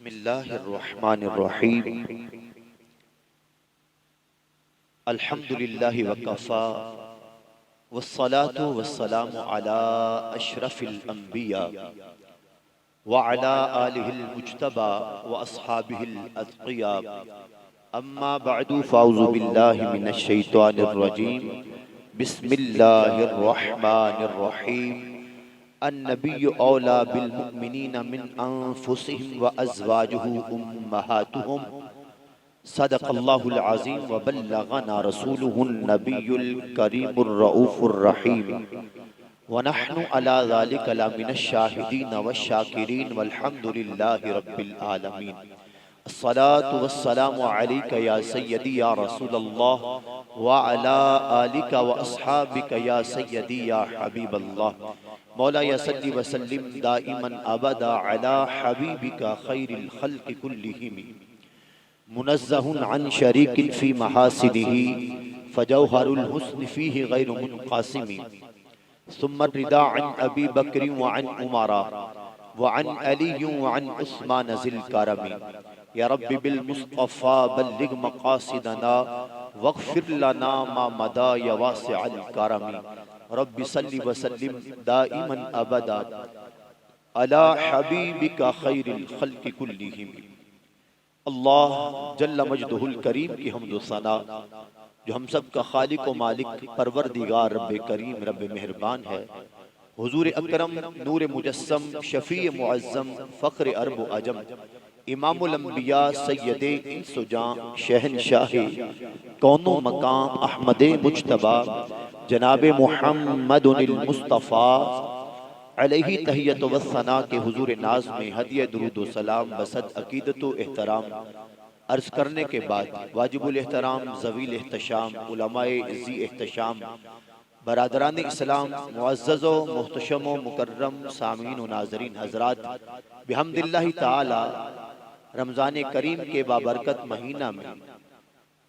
बिस्मिल्लाहिर्रहमानिर्रहीम। अल्हम्दुलिल्लाहि वकफ़ा वस्सलातु वस्सलामु अला अशरफिल अंबिया व अला आलिहिल मुज्तबा व अस्हाबिहिल अत्क़िया। अम्मा बअदु फ़अऊज़ु बिल्लाहि मिनश शैतानिर रजीम। बिस्मिल्लाहिर्रहमानिर्रहीम। अन्नबिय्यु औला बिल मुमिनीना मिन अनफुसिहिम व अज़वाजुहु उम्महातुहुम। सदक़ल्लाहुल अज़ीम व बल्लगना रसूलुहुन नबियुल करीमुर रऊफ़ुर रहीम। व नहनु अला ज़ालिका लमिनश शाहिदीन वश्शाकिरीन वल्हम्दुलिल्लाहि रब्बिल आलमीन। अस्सलातु वस्सलामु अलैका या सय्यदी या रसूलल्लाह व अला आलिका व अस्हाबिका या सय्यदी या हबीबल्लाह। मौला या सल्ली व सल्लिम दाइमन अबदा अला हबीबिका खैरिल खल्क़ि कुल्लिहिम। मुनज़्ज़हुन अन शरीकिन फ़ी महासिनिही फ़जौहरुल हुस्न फ़ीहि गैरु मुनक़ासिम। सुम्मा रिदा अन अबी बकर व अन उमरा व अन अली व अन उस्मान ज़िल करमी। या रब्बि बिल मुस्तफ़ा बल्लिग मक़ासिदना वग़फ़िर लना मा मदा या वासिअल करमी। रब्बि सल्लि व सल्लिम दाइमन अबदा अला हबीबिका खैरिल खल्क़ि कुल्लिहिम। अल्लाह जल्ल मजदुहुल करीम की हम्द व सना, जो हम सब का खालिक व मालिक परवरदिगार रब्बे करीम रब्बे मेहरबान है। हुजूर अकरम नूर मुजस्सम शफ़ी मुअज़्ज़म फ़ख्र अरब व अजम इमामुल अंबिया सय्यदे इंस व जां शहंशाहे कौनो मकाम अहमदे मुज्तबा जनाबे मुहम्मदुल मुस्तफ़ा अलैहि तहियत व सना के हुजूर नाज़ में हदिया दुरूद व सलाम बसद अकीदत व एहतराम अर्ज़ करने के बाद वाजिबुल एहतराम ज़वील एहतशाम उलमाए इज़्ज़ी एहतशाम बरादरान इस्लाम मुअज़्ज़ज़ व मुहतशम व मुकर्रम सामीन व नाज़रीन हज़रात, बिहम्दिल्लाहि ताला रमज़ान करीम के बाबरकत महीना में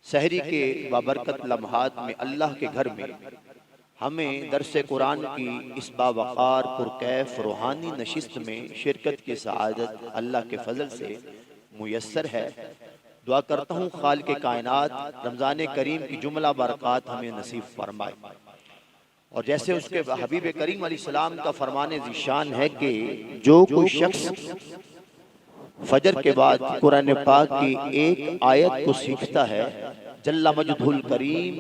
सहरी के बाबरकत लम्हात में अल्लाह के घर में हमें दरस कुरान की इस बावक़ार पुरकैफ रूहानी नशिस्त में शिरकत की सआदत अल्लाह के फजल से मुयस्सर है। दुआ करता हूँ खालिक़ कायनात रमज़ान करीम की जुमला बरक़ात हमें नसीब फरमाए। और जैसे उसके हबीब करीम अलैहिस्सलाम का फरमाने ज़िशान है कि जो कोई शख्स फजर के बाद कुरान पाक की एक आयत को सीखता है, जल्ला मजदुहुल करीम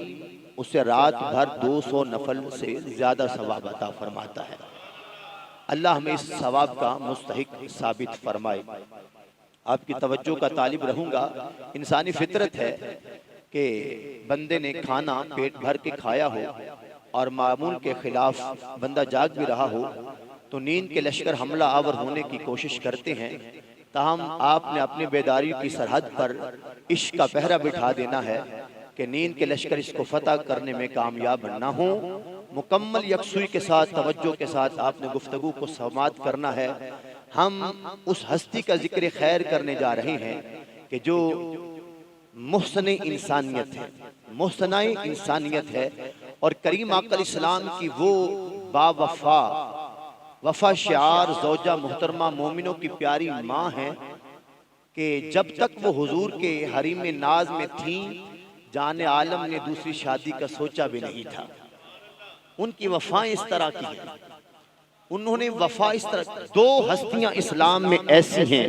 उसे रात भर 200 नफल से ज्यादा सवाब अता फरमाता है। अल्लाह हमें इस सवाब का मुस्तहिक साबित फरमाए। आपकी तवज्जो का तालिब रहूंगा। इंसानी फितरत है कि बंदे ने खाना पेट भर के खाया हो और मामूल के खिलाफ बंदा जाग भी रहा हो तो नींद के लश्कर हमला आवर होने की कोशिश करते हैं। ताहम आपने अपनी बेदारी की सरहद पर इश्क का पहरा बिठा देना है कि नींद के लश्कर इसको फतह करने में कामयाब ना हो। मुकम्मल यकसुई के साथ तवज्जो के साथ आपने गुफ्तगू को समात करना है। हम उस हस्ती का जिक्र खैर करने जा रहे हैं कि जो मुहसने इंसानियत है, मुहसनाए इंसानियत है और करीम आका इस्लाम की वो बावफा वफा शिआर ज़ौजा मुहतरमा मोमिनों की प्यारी माँ है कि जब तक वो हुजूर के हरीम नाज में थी जाने आलम ने दूसरी शादी का सोचा भी नहीं था। उनकी वफा इस तरह की है, उन्होंने वफा इस तरह। दो हस्तियां इस्लाम में ऐसी हैं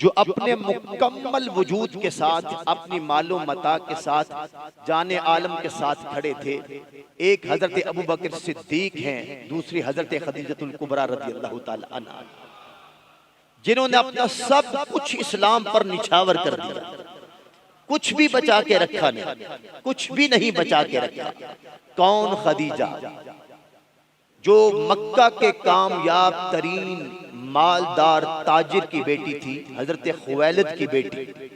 जो अपने मुकम्मल वजूद के साथ अपनी मालो मता के साथ जाने आलम के साथ खड़े थे। एक हजरत अबू बकर सिद्दीक हैं, दूसरी हजरत खदीजतुल कुबरा रज़ियल्लाहु ताला अन्हा, जिन्होंने अपना सब कुछ इस्लाम पर निछावर कर दिया, कुछ भी बचा के रखा नहीं, कुछ भी नहीं बचा के रखा। कौन? खदीजा, जो मक्का के कामयाब तरीन मालदार ताजिर की बेटी थी, हजरत खुवैलिद की बेटी,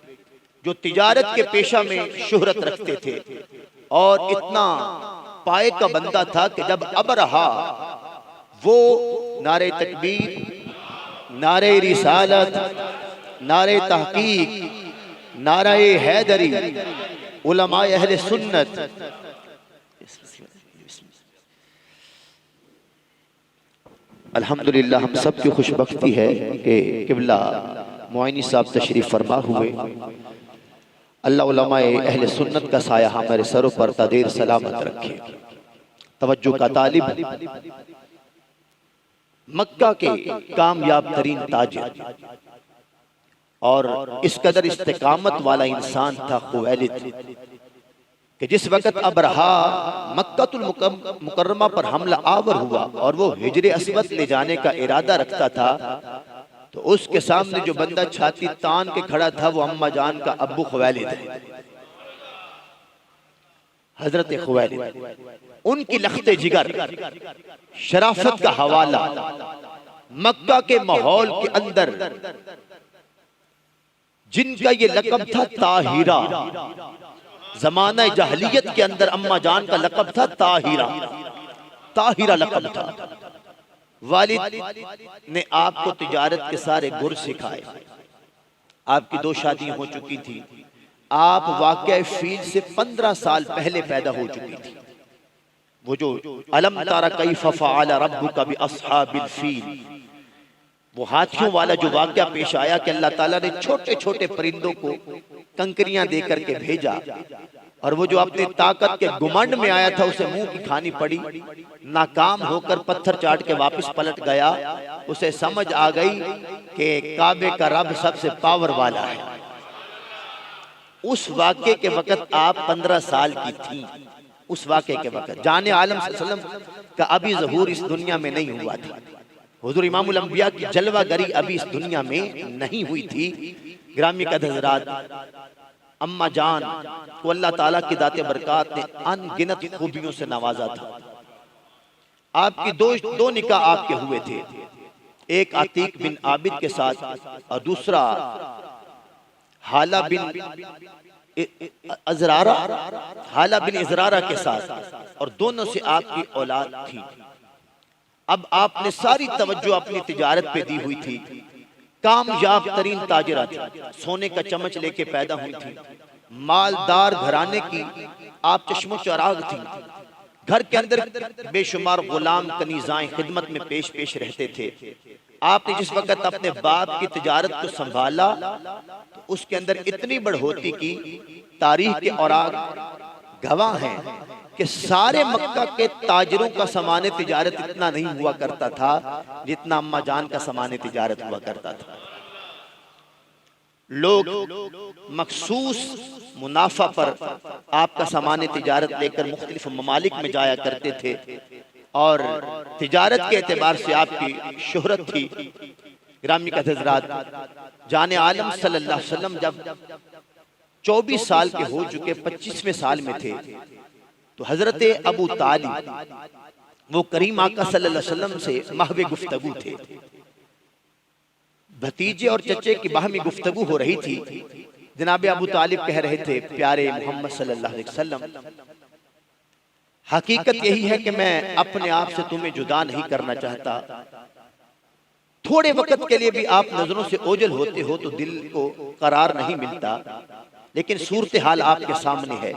जो तिजारत के पेशा में शोहरत रखते थे और इतना पाए का बंदा था कि जब अबरहा वो नारे तकबीर, नारे रिसालत, नारे तहकीक, नारे हैदरी, उलमाए अहले सुन्नत, अल्हम्दुलिल्लाह हम सब की खुशबख्ती है कि किबला मुआइनी साहब तशरीफ फरमा हुए। अल्लाह उलमाए अहले सुन्नत का साया हमारे सरों पर तदेर सलामत रखे। तवज्जो का तालिब, मक्का के कामयाब तरीन ताजिर और इस कदर इस्तिकामत वाला इंसान था खुवैलिद, कि जिस वक़्त अबरहा मक्कातुल मुकर्रमा पर हमला आवर हुआ और वो हिजरे अस्वद ले जाने का इरादा रखता था, तो उसके सामने जो बंदा छाती तान के खड़ा था वो अम्मा जान का अब्बू खुवैलिद है, हजरत खुवैलिद। उनकी लख्ते जिगर, शराफत का हवाला मक्का के माहौल के अंदर, जिनका ये लक़ब था ताहिरा। ज़माना जहलियत के अंदर अम्मा जान का लक़ब था ताहिरा, ताहिरा लक़ब था। वालिद ने आपको तिजारत के सारे गुर सिखाए। आपकी 2 शादियां हो चुकी थी। आप वाक़या फील से 15 साल पहले पैदा हो चुकी थी। वो जो अलम तारा कैफ़ फ़अल रब्बुका बिअस्हाबिल फील, वो हाथियों वाला जो वाक़या पेश आया कि अल्लाह ताला ने छोटे छोटे परिंदों को कंकरियां दे करके भेजा, और वो जो अपनी ताकत के गुमंड में आया था उसे मुंह की खानी पड़ी, नाकाम होकर पत्थर चाट के वापस पलट गया। उसे समझ आ गई कि काबे का रब सबसे पावर वाला है। उस वाक़े के वक़्त आप 15 साल की थी। उस वाक़े के वक़्त जाने आलम सल्लल्लाहु अलैहि वसल्लम का अभी ज़हूर इस दुनिया में नहीं हुआ था। हुज़ूर इमामुल अम्बिया की जलवागरी अभी इस दुनिया में नहीं हुई थी। ग्रामी कद हज़रात, अम्मा जान को अल्लाह ताला की दाते बरकात ने अनगिनत खूबियों से नवाजा था। आपकी दो निकाह आपके हुए थे, एक अतीक बिन आबिद के साथ और दूसरा हाला बिन इज़रारा के साथ, और दोनों से आपकी औलाद थी। अब आपने सारी तवज्जो अपनी तिजारत पे दी हुई थी। कामयाब तरीन ताजिरा थी, सोने का चम्मच लेके पैदा हुई थी। मालदार घराने की आप चश्मो चराग थी। घर के अंदर बेशुमार गुलाम कनीज़ाएं खिदमत में पेश रहते थे। आपने जिस वक़्त अपने बाप की तिजारत को संभाला तो उसके अंदर इतनी बढ़ोतरी की, तारीख के औराक गवाह हैं कि सारे मक्का के ताजिरों का सामान तिजारत इतना नहीं हुआ करता था जितना अम्मा जान का सामान तिजारत हुआ करता था। लोग मखसूस मुनाफा पर आपका सामान तिजारत लेकर मुख्तलिफ ममालिक में जाया करते थे, और तिजारत के एतबार से आपकी शोहरत थी। ग्रामी का हज़रात, जाने आलम सल्लल्लाहु अलैहि वसल्लम जब 24 साल के हो चुके 25वें साल में थे, तो हजरत अबू तालिब वो करीम आका सल्लल्लाहु अलैहि वसल्लम से महवे गुफ्तगू थे। भतीजे और चचे की बाहमी गुफ्तगू हो रही थी। जनाब अबू तालिब कह रहे थे, प्यारे मोहम्मद सल्लल्लाहु अलैहि वसल्लम, हकीकत यही है कि मैं अपने आप से तुम्हें जुदा नहीं करना चाहता। थोड़े वक्त के लिए भी आप नजरों से ओझल होते हो तो दिल को करार नहीं मिलता, लेकिन सूरत हाल आपके सामने है।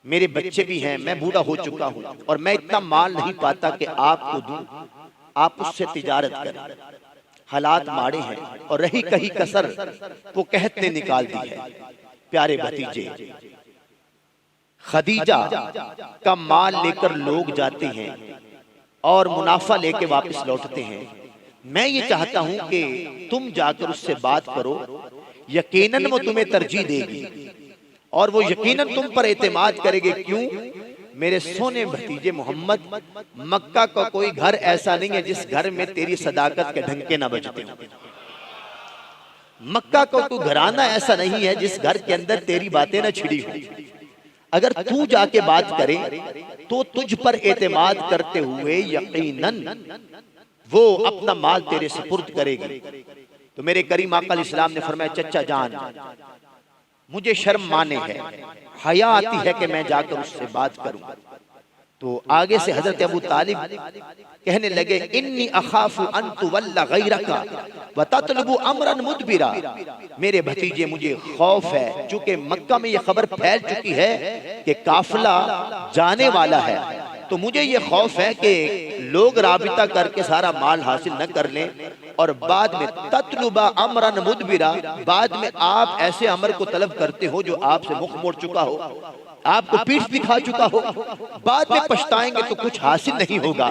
मेरे बच्चे भी हैं, मैं बूढ़ा हो चुका हूं और मैं इतना माल नहीं पाता कि आपको दूं, आप उससे तिजारत करें। हालात माड़े हैं और रही कहीं कसर वो कहत ने निकाल दी है। प्यारे भतीजे, खदीजा का माल लेकर लोग जाते हैं और मुनाफा लेके वापस लौटते हैं। मैं ये चाहता हूं कि तुम जाकर उससे बात करो, यकीनन वो तुम्हें तरजीह देगी और वो यकीनन तुम पर एतमाद करेगी। क्यों? मेरे सोने भतीजे मोहम्मद, मक्का का कोई घर ऐसा नहीं है जिस घर में तेरी सदाकत के ढंके ना बजते हो। मक्का का कोई घराना ऐसा नहीं है जिस घर के अंदर तेरी बातें ना छिड़ी हो। अगर तू जाके बात करे तो तुझ पर एतमाद करते हुए यकीनन वो अपना माल तेरे सुपुर्द करेगी। तो मेरे करीम आका इस्लाम ने फरमाया, चचा जान, मुझे शर्म माने है, हया आती है कि मैं जाकर उससे बात करूं। तो आगे से हजरत अबू तालिब कहने लगे, इन्नी अखाफु अन तुवल्ला गैरका व ततलबु अमरन मुदबिरा। मेरे भतीजे, मुझे खौफ है, चूंकि मक्का में यह खबर फैल चुकी है कि काफिला जाने वाला है तो मुझे ये खौफ है कि लोग राबिता करके सारा माल हासिल न कर लें और बाद में ततलुबा अमरन मुदबिरा, बाद में आप ऐसे अमर को तलब करते हो जो आपसे मुख मोड़ चुका हो, आपको पीठ दिखा चुका हो, बाद में पछताएंगे तो कुछ हासिल नहीं होगा।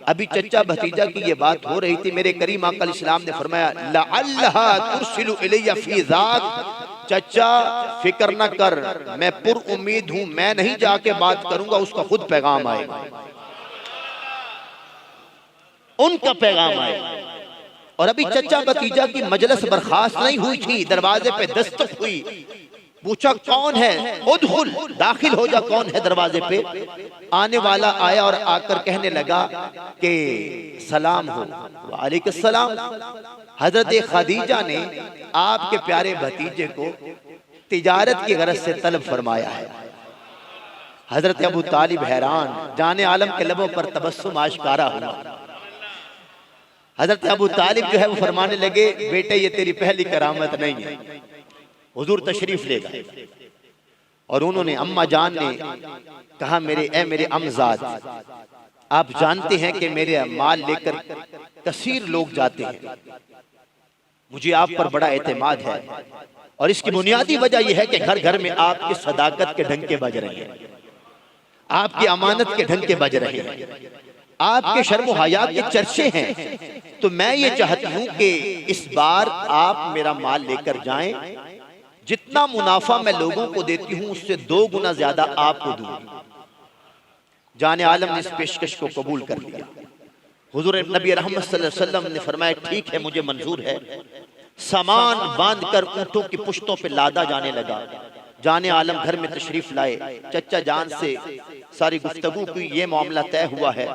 अभी चचा भतीजा की ये बात हो रही थी, मेरे करीम आका इस्लाम ने फरमाया लअल्लहा तुरसिलु इलैया फी ज़ाक, चचा फिक्र न कर, मैं पुर उम्मीद हूं, मैं नहीं जाके बात करूंगा, उसका खुद पैगाम आएगा, उनका पैगाम आएगा। और अभी चचा भतीजा की मजलिस बर्खास्त नहीं हुई थी, दरवाजे पे दस्तक हुई, पूछा कौन है, उदखुल, दाखिल हो जा, कौन है दरवाजे पे। आने वाला आया और आकर कहने लगा कि सलाम हो। वालेकुम सलाम। हजरत खदीजा ने आपके प्यारे भतीजे को तिजारत की गरज से तलब फरमाया है। हजरत अबू तालिब हैरान, जाने आलम के लबों पर तबस्सुम आशकारा हुआ। हजरत अबू तालिब जो है वो फरमाने लगे, बेटे ये तेरी पहली करामत नहीं है, हुजूर तशरीफ लेगा। और उन्होंने, अम्मा जान ने कहा, मेरे अमजाद, आप जानते हैं कि मेरे माल लेकर कसीर लोग जाते हैं, मुझे आप पर बड़ा एतमाद है, और इसकी बुनियादी वजह यह है कि घर घर में आपकी सदाकत के ढंके बज रहे हैं, आपकी अमानत के ढंके बज रहे हैं, आपके शर्म हया के चर्चे हैं। तो मैं ये चाहती हूं कि इस बार आप मेरा माल लेकर जाएं, जितना मुनाफा मैं लोगों को देती हूं उससे 2 गुना ज्यादा आपको दूंगी। जाने आलम ने इस पेशकश को कबूल कर लिया। हुजूर नबी रहमत सल्लल्लाहु अलैहि वसल्लम ने फरमाया, ठीक है, मुझे मंजूर है। सामान बांधकर ऊंटों की पुश्तों पे लादा जाने लगा। जाने आलम घर में तशरीफ लाए, चचा जान से सारी गुफ्तगू की, ये मामला तय हुआ है।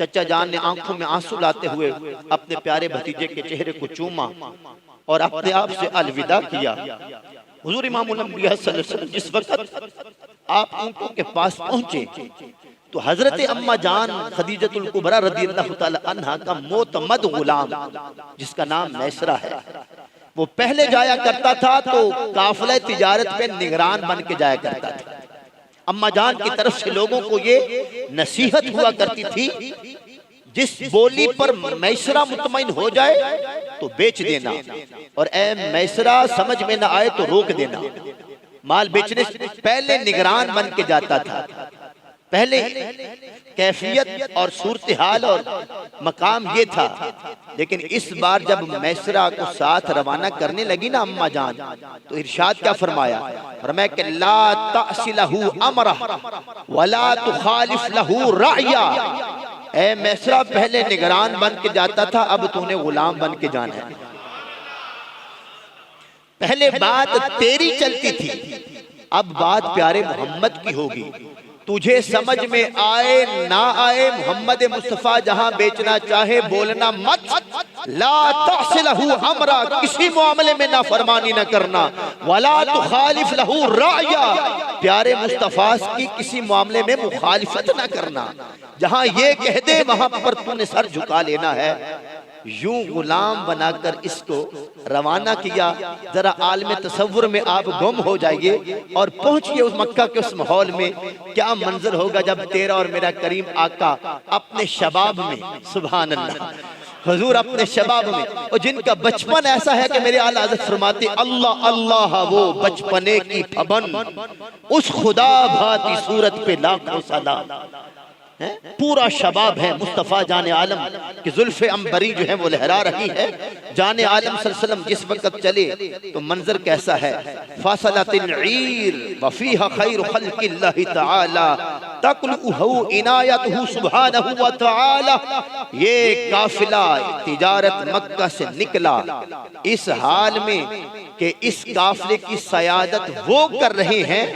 चचा जान ने आंखों में आंसू लाते हुए अपने प्यारे भतीजे के चेहरे को चूमा और अपने आप से अलविदा किया। हुजूर इमामुल अंबिया सल्लल्लाहु अलैहि वसल्लम जिस वक्त आप ऊंटों के पास पहुंचे तो हजरत अम्मा जान खदीजतुल कुबरा रदियल्लाहु ताला अन्हा का मोतमद गुलाम, जिसका नाम मैसरा है, वो पहले जाया करता था तो काफिला तिजारत पे निगरान बन के जाया करता था। अम्मा जान की तरफ से लोगों को ये नसीहत हुआ करती थी, जिस बोली पर मैसरा मुतमईन हो जाए तो बेच देना, और ए मैसरा समझ में ना आए तो रोक देना। माल बेचने से पहले निगरान बन के जाता था। पहले कैफियत और सूरत हाल और मकाम ये था, लेकिन इस बार जब मैसरा को साथ रवाना करने लगी ना अम्मा जान, तो इरशाद क्या फरमाया, फरमाया कि ला तअसिलहु अमरा वला तुखालिफ लहु राया। ए मैसरा पहले निगरान बन के जाता था, अब तूने गुलाम बन के जाना है। पहले बात तेरी चलती थी, अब बात प्यारे मोहम्मद की होगी। तुझे समझ में आए ना आए, मोहम्मद मुस्तफा जहां बेचना चाहे बोलना मत। ला तहसिलहु हमरा, किसी मामले में ना फरमानी न करना। वला तुखालिफ लहु राया, प्यारे मुस्तफा की किसी मामले में मुखालिफत ना करना। जहां ये कह दे वहां पर तूने सर झुका लेना है। यूं गुलाम बनाकर इसको रवाना किया। जरा आलम तसव्वुर में आप गुम हो जाइए और पहुंचिए उस मक्का के उस माहौल में। क्या मंजर होगा जब तेरा और मेरा करीम आका अपने शबाब में, सुभान अल्लाह, हुजूर अपने शबाब में, और जिनका बचपन ऐसा है कि मेरे आला हज़रत फरमाते अल्लाह अल्लाह वो बचपने की फबन, उस खुदा भाती सूरत पे लाखों सलाम। पूरा शबाब है मुस्तफ़ा जाने आलम की जुल्फ़े अंबरी जो है वो लहरा रही है। जाने आलम सल्लल्लाहु अलैहि वसल्लम जिस वक्त चले तो मंजर कैसा है, फासलतिल ईर वफीहा खैरु खल्क़िल्लाहि तआला तक़लुहु इनायतुहु सुब्हानहु व तआला। ये काफिला तिजारत मक्का से निकला इस हाल में कि इस काफिले की सयादत वो कर रहे हैं,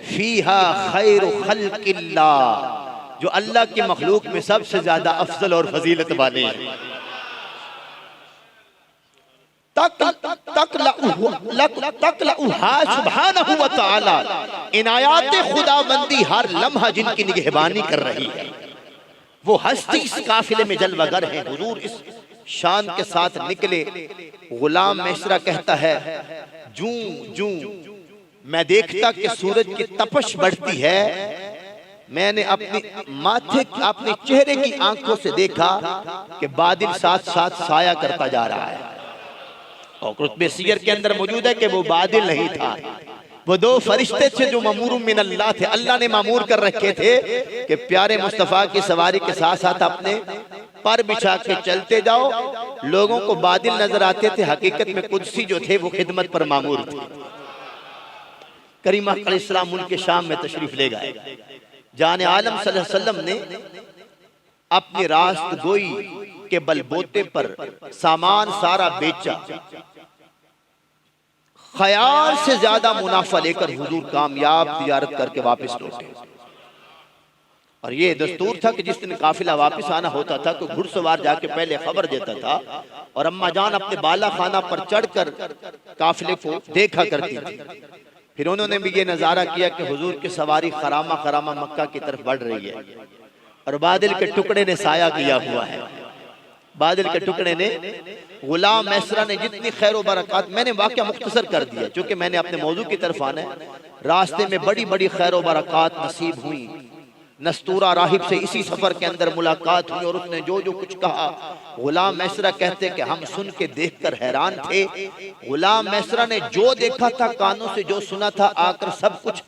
फीहा खैरु खल्क़िल्लाह, जो अल्लाह की मखलूक में सबसे ज्यादा अफजल और फजीलत वाले हैं। सुब्हानहु व तआला, इनायात खुदाबंदी हर लम्हा जिनकी निगहबानी कर रही है, वो हस्ती इस काफिले में जलवागर है। हुजूर इस शान के साथ निकले। गुलाम मैसरा कहता है, जूं जूं मैं देखता कि सूरज की तपश बढ़ती है, मैंने अपने माथे अपने चेहरे की आंखों से देखा कि बादल साथ साथ साया करता जा रहा है। और कुतुब सीयर के अंदर मौजूद है कि वो बादल नहीं था, वो दो फरिश्ते थे जो मामूर मिन अल्लाह थे। अल्लाह ने मामूर कर रखे थे कि प्यारे मुस्तफ़ा की सवारी के साथ साथ अपने पर बिछा के चलते जाओ। लोगों को बादल नजर आते थे, हकीकत में कुदसी जो थे वो खिदमत पर मामूर थे। करीम अलैहिस्सलाम मुल्क के शाम में तशरीफ ले गए। जाने आलम सल्लल्लाहु अलैहि वसल्लम ने अपनी रास्त गोई के बलबोते पर सामान सारा बेचा, ख्याल से ज्यादा मुनाफा लेकर हुजूर कामयाब तिजारत करके वापस लौटे। और ये दस्तूर था कि जिस दिन काफिला वापस आना होता था तो घुड़सवार जाके पहले खबर देता था और अम्मा जान अपने बाला खाना पर चढ़कर काफिले को देखा करती थी। फिर उन्होंने भी ये नजारा किया कि हुजूर की सवारी खरामा खरामा मक्का की तरफ बढ़ रही है और बादल के टुकड़े ने साया किया हुआ है। बादल के टुकड़े ने, गुलाम मैसरा ने जितनी खैर व बरकत, मैंने वाकया मुख्तसर कर दिया क्योंकि मैंने अपने मौजू की तरफ आना है। रास्ते में बड़ी बड़ी खैर व बरकत नसीब हुई। नस्तूरा राहिब से इसी सफर के अंदर मुलाकात हुई और उसने जो जो कुछ कहा, गुलाम मैसरा कहते कि हम सुन के देखकर हैरान थे। गुलाम मैसरा ने जो देखा था, कानों से जो सुना था, आकर सब कुछ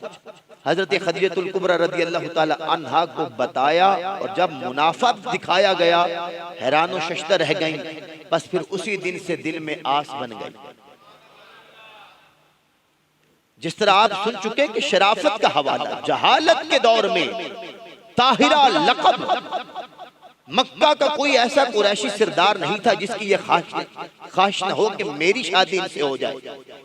हजरत खदीजतुल कुबरा रज़ी अल्लाह ताला अन्हा को बताया। और जब मुनाफा दिखाया गया, हैरान व शश्ता रह गई। बस फिर उसी दिन से दिल में आस बन गई। जिस तरह आप सुन चुके कि शराफत का हवाला, जहालत के दौर में ताहिरा लक़ब, मक्का का कोई ऐसा कुरैशी सरदार नहीं था जिसकी ये ख्वाहिश न हो कि मेरी शादी इनसे हो जाए,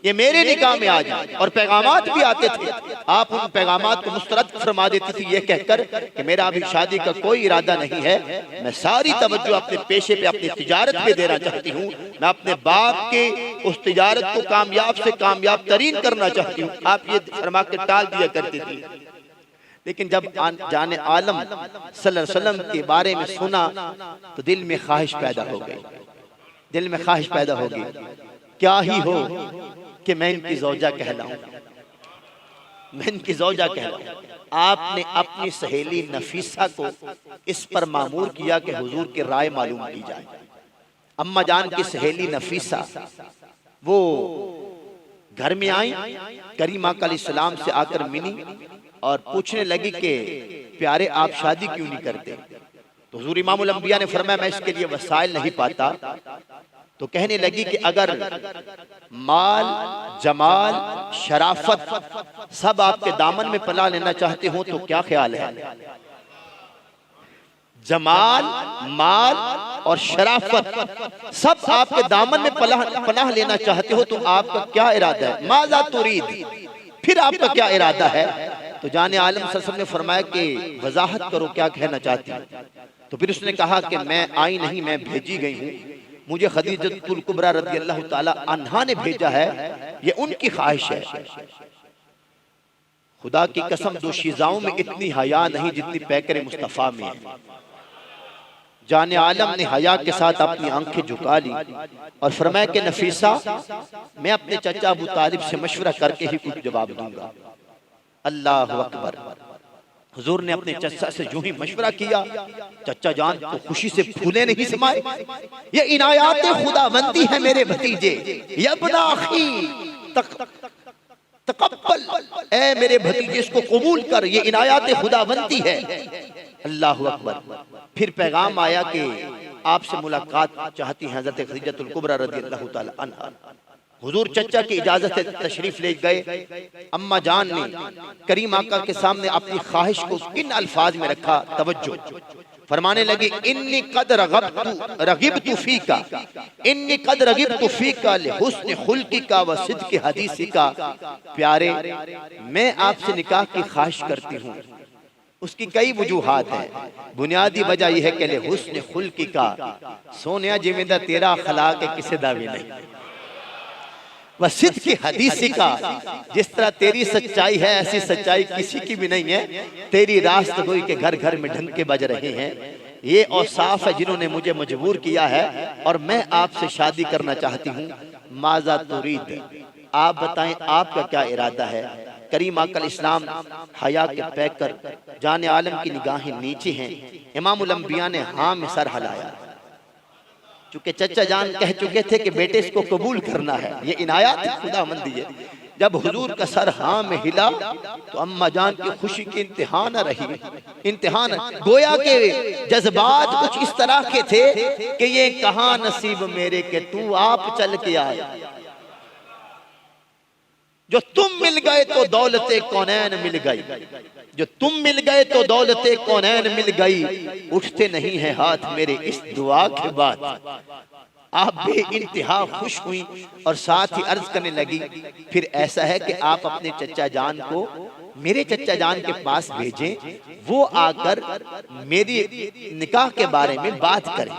ये मेरे निकाह में आ जाए। और पैगामात भी आते थे, आप उन पैगामात को मुस्तरद फरमा देती थी ये कहकर कि मेरा अभी शादी का कोई इरादा नहीं है, मैं सारी तवज्जो अपने पेशे पे, अपनी तिजारत पे देना चाहती हूँ। मैं अपने बाप के उस तिजारत को कामयाब से कामयाब तरीन करना चाहती हूँ। आप ये फरमा के टाल दिया करती थी। लेकिन जब जाने आलम सल्लल्लाहु अलैहि वसल्लम के बारे में सुना तो दिल में ख्वाहिश पैदा हो गई। दिल में ख्वाहिश पैदा होगी, क्या ही हो कि मैं इनकी ज़ौजा कहलाऊं, मैं इनकी ज़ौजा कहलाऊं। आपने अपनी सहेली नफीसा को इस पर मामूर किया कि हुजूर की राय मालूम की जाए। अम्मा जान की सहेली नफीसा वो घर में आई, करीम आका अलैहिस्सलाम से आकर मिली और पूछने लगी कि प्यारे आप शादी क्यों नहीं करते। तो हुजूर इमामुल अंबिया ने फरमाया मैं इसके लिए वसाइल नहीं पाता। तो कहने लगी कि अगर माल, जमाल, शराफत सब आपके दामन में पला लेना चाहते हो तो क्या ख्याल है। जमाल, माल और शराफत सब आपके दामन में पनाह लेना चाहते हो तो आपका क्या इरादा है। माज़ा तुरीद, फिर आपका क्या इरादा है। तो जाने आलम सल्लल्लाहु अलैहि वसल्लम ने फरमाया कि वजाहत करो क्या कहना चाहती है। तो फिर उसने कहा कि मैं आई नहीं, मैं भेजी गई हूँ। मुझे खदीजतुल कुबरा रज़ी अल्लाह ताला अन्हा ने भेजा है, ये उनकी ख्वाहिश है। खुदा की कसम दोशीज़ाओं में इतनी हया नहीं जितनी पैकर मुस्तफ़ा में है। जाने आलम ने हया के साथ अपनी आंखें झुका ली और फरमाया कि नफीसा मैं अपने चचा अबू तालिब से मशवरा करके ही कुछ जवाब दूंगा। अल्लाह अकबर। हुजूर ने अपने चचा से जो ही मशवरा किया, चचा जान तो खुशी से फूले नहीं समाए। ये इनायात खुदाबंदी है मेरे भतीजे, यब्ना अखी तकब्बल, ऐ मेरे भतीजे इसको कबूल कर, ये इनायात खुदाबंदी है। अल्लाह अकबर। फिर पैगाम आया कि आपसे मुलाकात चाहती हैं हज़रत खदीजतुल कुबरा रज़ियल्लाहु ताला अन्हा। हुजूर चचा की इजाजत से तशरीफ ले गए। अम्मा जान ने करीम आका के सामने अपनी ख्वाहिश को किन अल्फाज में रखा, तवज्जो फरमाने लगी, इन्नी कद रगिबतु फीका, इन्नी कद रगिबतु फीका लिहुस्न खुल्किका व सिद्क़ि हदीसिका। प्यारे मैं आपसे निकाह की ख्वाहिश करती हूँ। उसकी कई वजूहात हैं। बुनियादी वजह यह है कि लिहुस्न खुल्किका, सोनिया जिम्मेदार तेरा अखलाक है किसे दावी नहीं। वसिद की हदीसी का, जिस तरह तेरी सच्चाई है ऐसी सच्चाई किसी की भी नहीं है। तेरी रास्त गोई के घर घर में ढंके बज रहे हैं। ये औसाफ है जिन्होंने मुझे मजबूर किया है और मैं आपसे शादी करना चाहती हूँ। माज़ा तुरीद, आप बताएं आपका क्या इरादा है। करीम आकल इस्लाम हया के पैकर जाने आलम की निगाहें नीचे हैं। इमामुल अंबिया ने हाँ में सर हिलाया, चूंकि चचा जान कह चुके थे कि बेटे इसको कबूल करना है, ये इनायत खुदावंदी है। जब हुजूर का सर हाँ में हिला तो अम्मा जान की खुशी की इंतहा न रही, इंतहा न, गोया के जज्बात कुछ इस तरह के थे कि ये कहाँ नसीब मेरे के तू आप चल के आए, जो तुम मिल गए तो दौलते कौनैन मिल गई, जो तुम मिल गए तो दौलते कौनैन मिल गई, उठते नहीं है हाथ मेरे इस दुआ के बाद। आप बे इंतहा खुश हुई और साथ ही अर्ज करने लगी, फिर ऐसा है कि आप अपने चचा जान को मेरे चचा जान के पास भेजें, वो आकर मेरी निकाह के बारे में बात करें।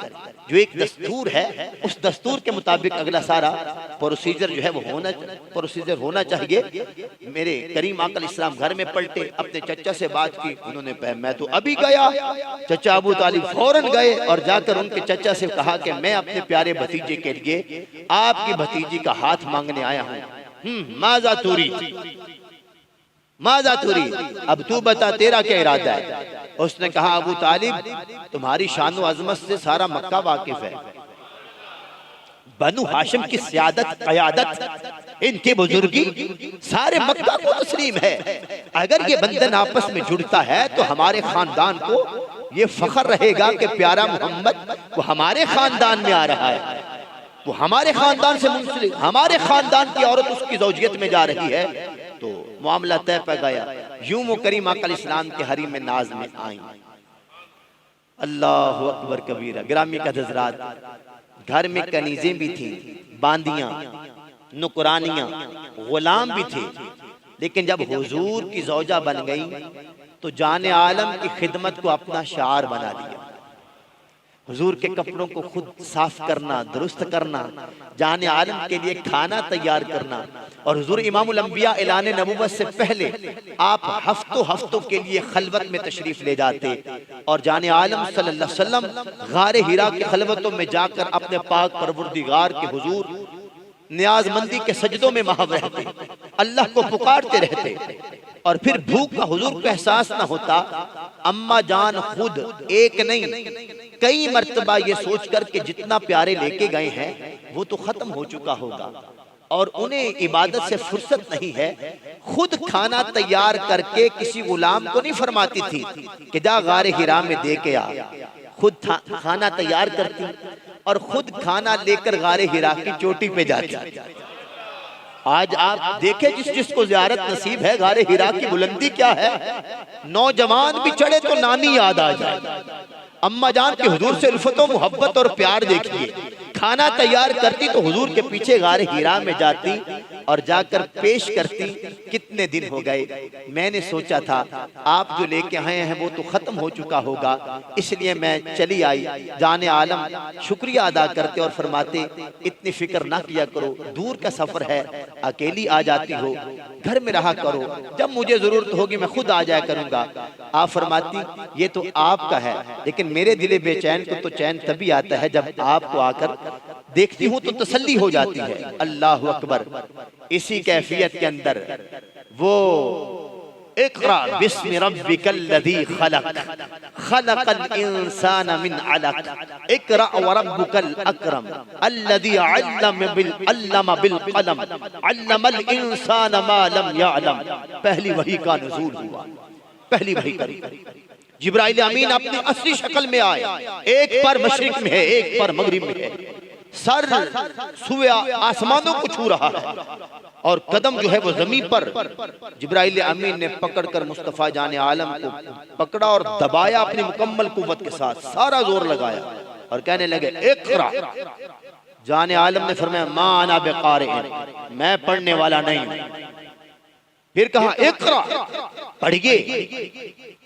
जो एक दस्तूर है उस दस्तूर के मुताबिक अगला सारा प्रोसीजर जो है वो होना चाहिए। मेरे करीम आकल इस्लाम घर में पलटे, अपने चचा से बात की, उन्होंने कहा मैं तो अभी गया। चचा अबू तालिब फौरन गए और जाकर उनके चचा से कहा कि मैं अपने प्यारे भतीजे के लिए आपकी भतीजी का हाथ मांगने आया हूँ। माजा तुरी, माजा तुरी, अब तू बता तेरा क्या इरादा है। उसने कहा अबू तालिब तुम्हारी शान व अजमत से सारा मक्का वाकिफ है, बनु हाशिम की सियादत क़यादत इनकी बुजुर्गी सारे मक्का को तस्लीम है। अगर ये बंधन आपस में जुड़ता है तो हमारे खानदान को ये फख्र रहेगा कि प्यारा मोहम्मद वो हमारे खानदान में आ रहा है, वो हमारे खानदान से मुंसलिक, हमारे खानदान की औरत उसकी ज़ौजियत में जा रही है। तो मामला तय पर गया। यूं वो करीम आकल इस्लाम के हरीम में नाज में आई। अल्लाह अकबर कबीरा। गिरामी का हज़रात, घर में कनीजें भी थी, बांदियां, नुकरानियां, गुलाम भी थे, लेकिन जब हुजूर की ज़ौजा बन गई तो जाने आलम की खिदमत को अपना शार बना दिया। हुजूर के कपड़ों को खुद साफ करना, दुरुस्त करना, जाने आलम के लिए खाना तैयार करना। और हुजूर इमामुल अंबिया ऐलान नबूवत से पहले आप हफ्तों के लिए खलवत में तशरीफ ले जाते और जाने आलम सल्लल्लाहु अलैहि वसल्लम गारे हिरा के खलवतों में जाकर अपने पाक परवरदिगार के हुजूर नियाजमंदी के सजदों में महव रहते, अल्लाह को पुकारते रहते। और फिर भूख का हुजूर को एहसास न होता। अम्मा जान खुद एक नहीं कई मर्तबा ये सोचकर के जितना प्यारे लेके गए हैं वो तो खत्म हो चुका होगा और उन्हें इबादत से फुर्सत नहीं है, खुद खाना तैयार करके किसी गुलाम को नहीं फरमाती थी कि जा गारे हिरा में दे के आ, खुद खाना तैयार करती और खुद खाना लेकर गारे हिरा की चोटी पे जाती। आज आप देखें जिसको ज़ियारत नसीब है, गारे हिरा की बुलंदी क्या है। नौजवान भी चढ़े तो नानी याद आ जाए। अम्मा जान के हुजूर से उल्फतो मोहब्बत और प्यार देखिए। खाना तैयार करती तो हुजूर के पीछे गारे हिरा में जाती और जाकर पेश करती। कितने दिन हो गए, मैंने सोचा था आप जो लेके आए हैं वो तो खत्म हो चुका होगा, इसलिए मैं चली आई। जाने आलम शुक्रिया अदा करते और फरमाते इतनी फिक्र ना किया करो, दूर का सफर है, अकेली आ जाती हो, घर में रहा करो, जब मुझे जरूरत होगी मैं खुद आ जाया करूंगा। आप फरमाती ये तो आपका है, लेकिन मेरे दिले बेचैन को तो चैन तभी आता है जब आपको आकर देखती हूं तो तसल्ली हो जाती है। अल्लाह अकबर। इसी कैफियत के अंदर वो इक़रा बिस्मि रब्बिकल लज़ी खलक़ खलक़ल इंसान मिन अलक़ इक़रा व रब्बुकल अकरम अल्लज़ी अल्लम बिल क़लम अल्लमल इंसान मा लम यअलम। पहली वही का नुज़ूल हुआ, पहली वही करी। जिब्राइल अमीन अपनी असली शक्ल में आए, एक पर मशरिक में है, एक पर मगरिब में है, सर सुए आसमानों को छू रहा है और कदम जो है वो जमीन पर। जिब्राइल अमीन ने पकड़कर मुस्तफा जाने आलम को पकड़ा और दबाया अपनी मुकम्मल कुव्वत के साथ, सारा जोर लगाया और कहने लगे इक़रा। जाने आलम ने फरमाया मा अना बिक़ारिइन, मैं पढ़ने वाला नहीं। फिर कहा इक़रा, पढ़िए।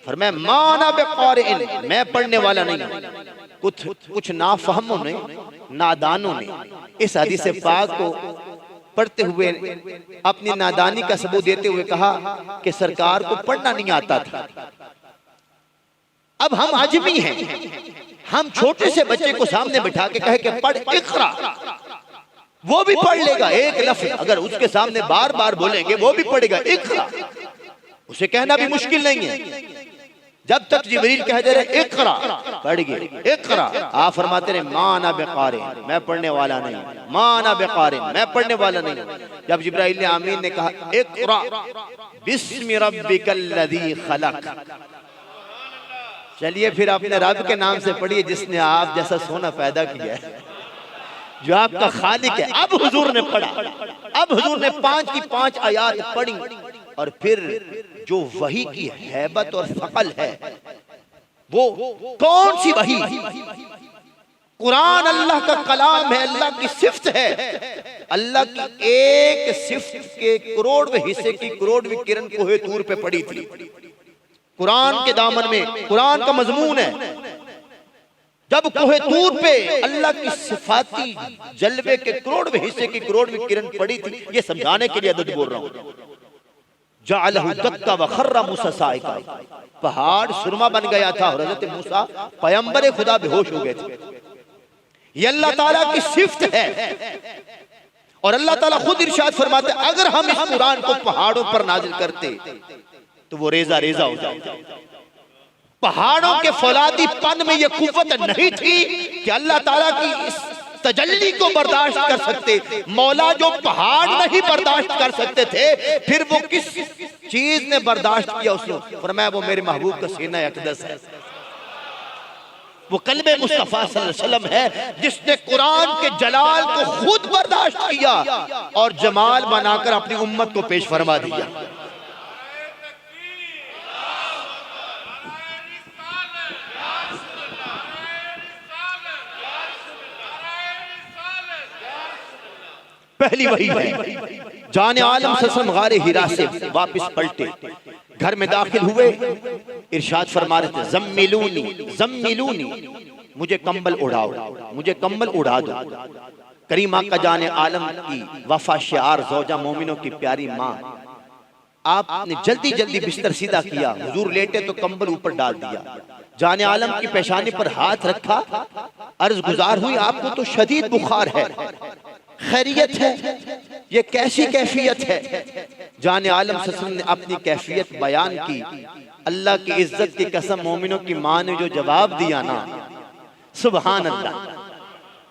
फरमाया मा अना बिक़ारिइन, मैं पढ़ने वाला नहीं। कुछ नाफहमों ने, नादानों ने इस हदीस पाक को पढ़ते हुए अपनी नादानी का सबूत देते हुए कहा कि सरकार को पढ़ना नहीं आता था। अब हम आजमी हैं, हम छोटे से बच्चे को सामने बिठा के कहे कि पढ़ इक़रा, वो भी पढ़ लेगा। एक लफ्ज़ अगर उसके सामने बार बार बोलेंगे वो भी पढ़ेगा। इक़रा उसे कहना भी मुश्किल नहीं है। जब तक जिब्रील कह दे रहे इक़रा, पढ़ गए इक़रा, आप फरमाते रहे माना बेकारे, मैं पढ़ने वाला नहीं, माना बेकारे, मैं पढ़ने वाला नहीं। जब जिब्राइल आमीन ने कहा इक़रा बिस्मि रब्बिकल्लज़ी खलक, चलिए फिर अपने रब के नाम से पढ़िए जिसने आप जैसा सोना पैदा किया है, जो आपका खालिक है। अब हुजूर ने पढ़ा, अब हुजूर ने 5 की 5 आयात पढ़ी, और फिर जो वही की हैबत और फ़क़ल है, वो कौन सी वही? कुरान अल्लाह का कलाम है, अल्लाह की सिफ्त है। अल्लाह की एक सिफ्त के करोड़वें हिस्से की करोड़वीं किरण कोहे तूर पे पड़ी थी। कुरान के दामन में कुरान का मजमून है। जब कोहे तूर पे अल्लाह की सिफाती जलवे के करोड़वें हिस्से की करोड़वीं किरण पड़ी थी, ये समझाने के लिए अदद बोल रहा हूं। जअलहु दक्का व खर्रा मूसा साइका, पहाड़ सुरमा बन गया था और हज़रत मूसा पैगंबर खुदा बेहोश हो गए थे। ये अल्लाह ताला की सिफ्त है, और अल्लाह ताला खुद इरशाद फरमाते अगर हम इस कुरान को पहाड़ों पर नाजिल करते तो वो रेजा रेजा हो जाता। पहाड़ों के फौलादी पन में ये कुव्वत नहीं थी कि अल्लाह ताला की इस तजल्ली को बर्दाश्त कर सकते। मौला जो पहाड़ नहीं बर्दाश्त कर सकते थे, फिर वो किस चीज ने बर्दाश्त किया? उसने फरमाया वो मेरे महबूब का सीना अक़दस है, वो कल्बे मुस्तफा सल्लल्लाहु अलैहि वसल्लम है, जिसने कुरान के जलाल को खुद बर्दाश्त किया और जमाल बनाकर अपनी उम्मत को पेश फरमा दिया। पहली वही है। जाने आलम सल्लल्लाहु गारे हिरा से वापस पलटे, घर में दाखिल हुए, इरशाद फरमा रहे थे जम्मिलूनी जम्मिलूनी, मुझे कंबल उड़ाओ, मुझे कंबल उड़ा दो। करीम आका जाने आलम की वफा शिआर ज़ौजा मोमिनों की प्यारी माँ, आपने जल्दी जल्दी बिस्तर सीधा किया, हुजूर लेटे तो कंबल ऊपर डाल दिया, जाने आलम की पेशानी पर हाथ रखा, अर्ज गुजार हुई आपको तो शदीद बुखार है, खैरियत है? ये कैसी कैफियत है? जाने आलम सल्लल्लाहु अलैहि वसल्लम ने अपनी कैफियत बयान की। अल्लाह की इज्जत की कसम, मोमिनों की माँ ने जो जवाब दिया ना, सुभान अल्लाह,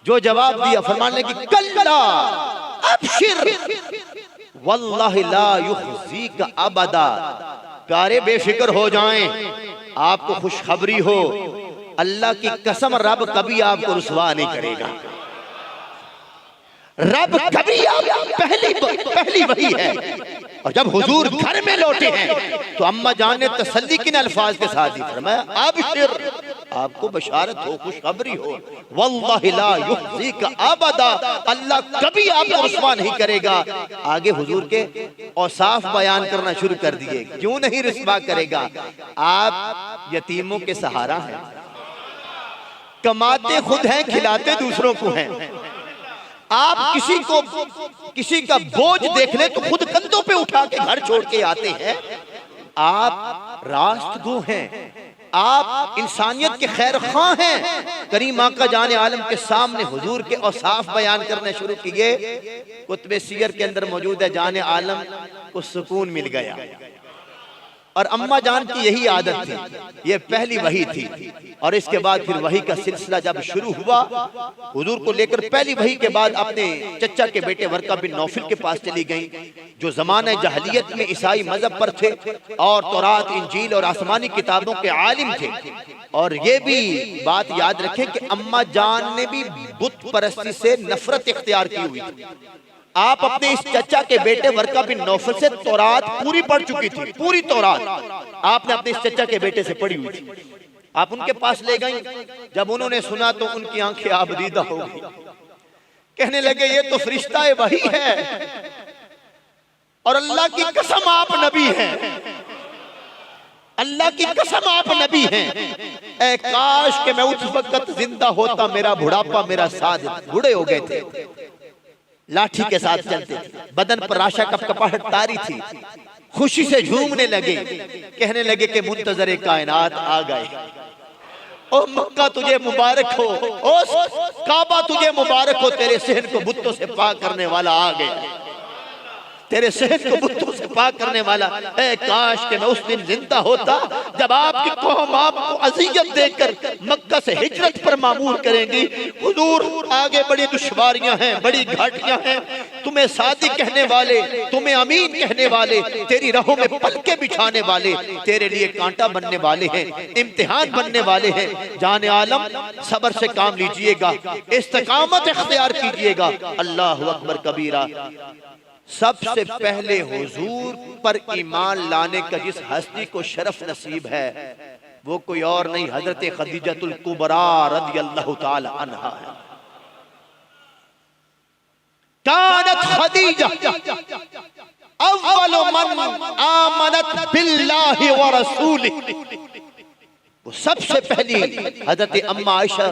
जो जवाब दिया, फरमाने की कल्ला अबशिर वल्लाहि ला युखज़ीका अबदा, प्यारे बेफिक्र हो जाएं, आपको खुशखबरी हो, अल्लाह की कसम रब कभी आपको रुसवा नहीं करेगा। रब कभी आप पहली वही है। और जब हुजूर घर में लौटे हैं तो अम्मा जान ने तसल्ली किन अल्फाज के साथ ही फरमाया अबशिर, आपको बशारत हो, खुशखबरी हो, वल्लाहि ला युखज़ीका अबदा, अल्लाह कभी आपको रुसवा नहीं करेगा। आगे हुजूर के औसाफ बयान करना शुरू कर दिए, क्यों नहीं रुसवा करेगा? आप यतीमों के सहारा हैं, कमाते खुद हैं, खिलाते दूसरों को हैं। आप किसी का बोझ देख ले तो खुद कंधों पे उठा के घर छोड़ के आते हैं। आप रास्तगो हैं, आप इंसानियत के खैर ख्वाह हैं। करीम आका जाने आलम के सामने हुजूर के औसाफ बयान करने शुरू किए। कुतुब सीयर के अंदर मौजूद है, जाने आलम को सुकून मिल गया। और अम्मा जान की यही आदत थी, ये पहली वही थी। और इसके बाद फिर वही का सिलसिला जब शुरू हुआ, हुजूर को लेकर पहली वही के बाद अपने चचा के बेटे वर्का बिन नौफिल के पास चली गईं, जो ज़माने जहलियत में ईसाई मजहब पर थे और तौरात, इंजील और आसमानी किताबों के आलिम थे। और ये भी बात याद रखें कि अम्मा जान ने भी बुत परस्ती से नफरत इख्तियार की हुई थी। आप अपने इस चचा के बेटे वर्का बिन नौफल से तौरात पूरी पढ़ चुकी थी, पूरी तौरात आपने अपने इस चचा के बेटे से पढ़ी हुई थी। आप उनके पास ले गई, जब उन्होंने सुना तो उनकी आंखें आबदीदा हो गई, कहने लगे ये तो फरिश्ता वही है, और अल्लाह की कसम आप नबी हैं, अल्लाह की कसम आप नबी हैं। ऐ काश के मैं उस वक्त जिंदा होता, मेरा बुढ़ापा मेरा साथ, बूढ़े हो गए थे, लाठी के साथ चलते, बदन पर राशा कपकपाहट तारी थी, खुशी से झूमने लगे, कहने लगे कि मुंतजरे कायनात आ गए। ओ मक्का तुझे मुबारक हो, ओ काबा तुझे मुबारक हो, तेरे सहन को बुतों से पाक करने वाला आ गया, तेरे सहन को बुतों से पुष्टपाक करने वाला, ऐ काश कि मैं उस दिन जिंदा होता जब आपकी कौम आपको अज़ियत देकर मक्का से हिजरत पर मामूर करेंगी। हुजूर आगे बड़ी दुश्वारियां हैं, बड़ी घाटियां हैं, तुम्हें सादिक कहने वाले, तुम्हें अमीन कहने वाले, तेरी राहों में पलके बिछाने वाले तेरे लिए कांटा बनने वाले हैं, इम्तिहान बनने वाले हैं। जाने आलम सब्र से काम लीजिएगा, इस्तिकामत इख्तियार कीजिएगा। अल्लाहु अकबर कबीरा। सबसे पहले हुजूर पर ईमान लाने का जिस हस्ती को शरफ नसीब है वो कोई और नहीं, हजरत खदीजतुल कुबरा रदियल्लाहु ताला अन्हा है। कानत खदीजा अव्वलु मन आमनत बिल्लाहि व रसूलिही, वो सबसे पहली हजरत अम्मा आयशा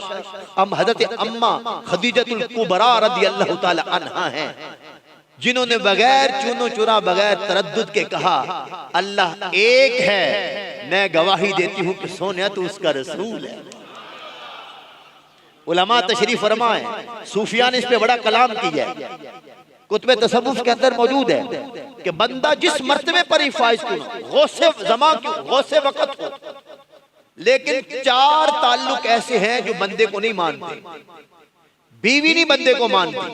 हजरत अम्मा खदीजतुल कुबरा रदियल्लाहु ताला अन्हा हैं, जिन्होंने बगैर चूनो चुरा बगैर तरद्दुद के कहा अल्लाह एक है, मैं गवाही देती हूं कि सोनिया तू उसका रसूल है। उलमा तशरीफ फरमाए, सूफिया ने इस पे बड़ा कलाम किया है, कुतुब तसव्वुफ के अंदर मौजूद है कि बंदा जिस मर्तबे पर ही फाइज क्यों, गौसे ज़मा क्यों, गौसे वक़्त हो, लेकिन चार ताल्लुक ऐसे हैं जो बंदे को नहीं मानते। बीवी नहीं बंदे को मानती,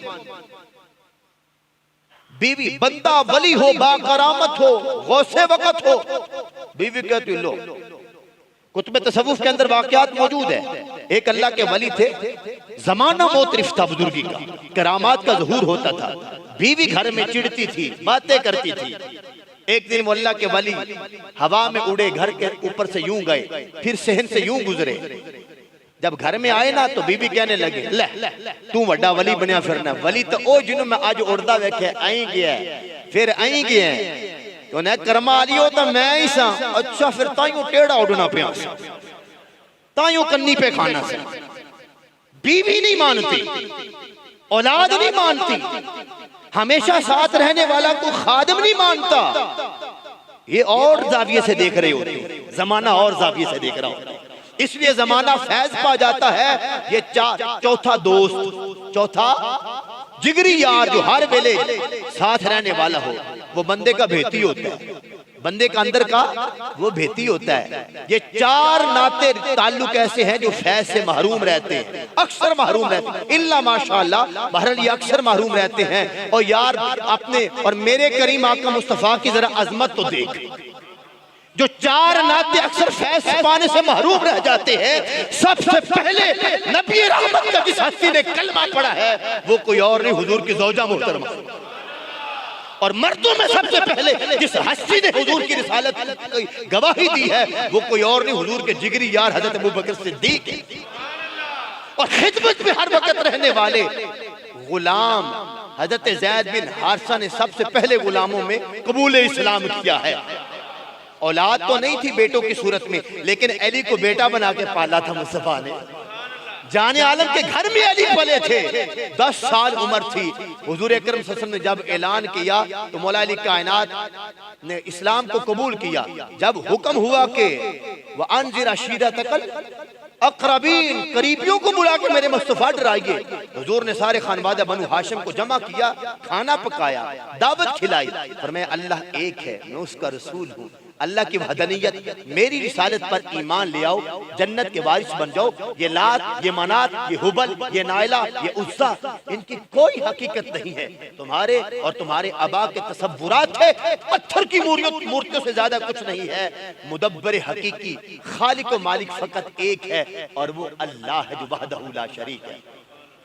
बीवी, बंदा वली हो, बाकरामत हो, गौसे वक़्त हो, बीवी कहती लो। कुतुब तसव्वुफ के अंदर वाक़यात मौजूद है। एक अल्लाह के वली थे, जमाना मोतरिफ था बुजुर्गी का, करामात का ज़हूर होता था, बीवी घर में चिढ़ती थी, बातें करती थी। एक दिन वो अल्लाह के वली हवा में उड़े, घर के ऊपर से यूं गए, फिर सहन से यूं गुजरे। जब घर में आए ना तो बीबी कहने लगे, ले तू वड्डा वली बनया फिरना, वली तो ओ जिन्हों मैं आज उड़दा वेखे आई गया फिर आई गया तो ने कर्मा आली हो तो मैं ही सा। अच्छा फिर ताइयों टेढ़ा उड़ना पिया, ताइयों कन्नी पे खाना से। बीवी नहीं मानती, औलाद नहीं मानती, हमेशा साथ रहने वाला को खादिम नहीं मानता। ये और जाविये से देख रहे होते, जमाना और जाविये से देख रहा होता, इसलिए जमाना फैज पा जाता है। ये चौथा दोस्त, चौथा जिगरी यार जो हर वेले साथ रहने वाला हो, वो बंदे का भेती होता है, बंदे का अंदर का वो भेती होता है। ये चार नाते ताल्लुक ऐसे हैं जो फैज से महरूम रहते हैं, अक्सर महरूम रहते हैं, इल्ला माशाअल्लाह, बहरहाल ये अक्सर महरूम रहते हैं। और यार अपने और मेरे करीम आका मुस्तफा की जरा अजमत तो देख, जो चार नाते अक्सर फैज पाने से महरूम रह जाते हैं, सबसे पहले नबी रहमत का जिस हस्ती ने कलमा पढ़ा है वो कोई और नहीं, हुजूर की ज़ौजा मुहतरमा। और मर्दों में सबसे पहले जिस हस्ती ने हुजूर की रिसालत की गवाही दी है वो कोई और नहीं, हुजूर के जिगरी यार हजरत अबू बकर सिद्दीक है। और खिदमत में हर वक्त रहने वाले गुलाम हजरत ज़ैद बिन हारिसा ने सबसे पहले गुलामों में कबूल इस्लाम किया है। औलाद तो नहीं थी बेटों की सूरत में, लेकिन अली को बेटा बना के पाला था मुस्तफा ने। जाने आलम के घर में अली पले थे, 10 साल उम्र थी। हुजूर अकरम सल्लल्लाहु अलैहि वसल्लम ने जब ऐलान किया तो मौला अली कायनात ने इस्लाम को कबूल किया। जब हुक्म हुआ कि व अनज़िर अशीरतकल अक़रबीन, करीबियों को बुला के मेरे मुस्तफा डराइए, हुजूर ने सारे खानवादा बनु हाशिम को जमा किया, खाना पकाया, दावत खिलाई, फरमाया अल्लाह एक है, मैं उसका रसूल हूँ, अल्लाह की वहदनियत, मेरी रिसालत पर ईमान ले आओ, जन्नत के वारिस बन जाओ। ये लात, ये मनात, ये हुबल, ये नाइला, ये उज़्ज़ा, इनकी कोई हकीकत नहीं है, तुम्हारे और तुम्हारे आबा के तसव्वुरात है, पत्थर की मूर्तियों से ज्यादा कुछ नहीं है। मुदब्बर हकीकी, खालिक व मालिक फकत एक है और वो अल्लाह है जो वहदहू ला शरीक है।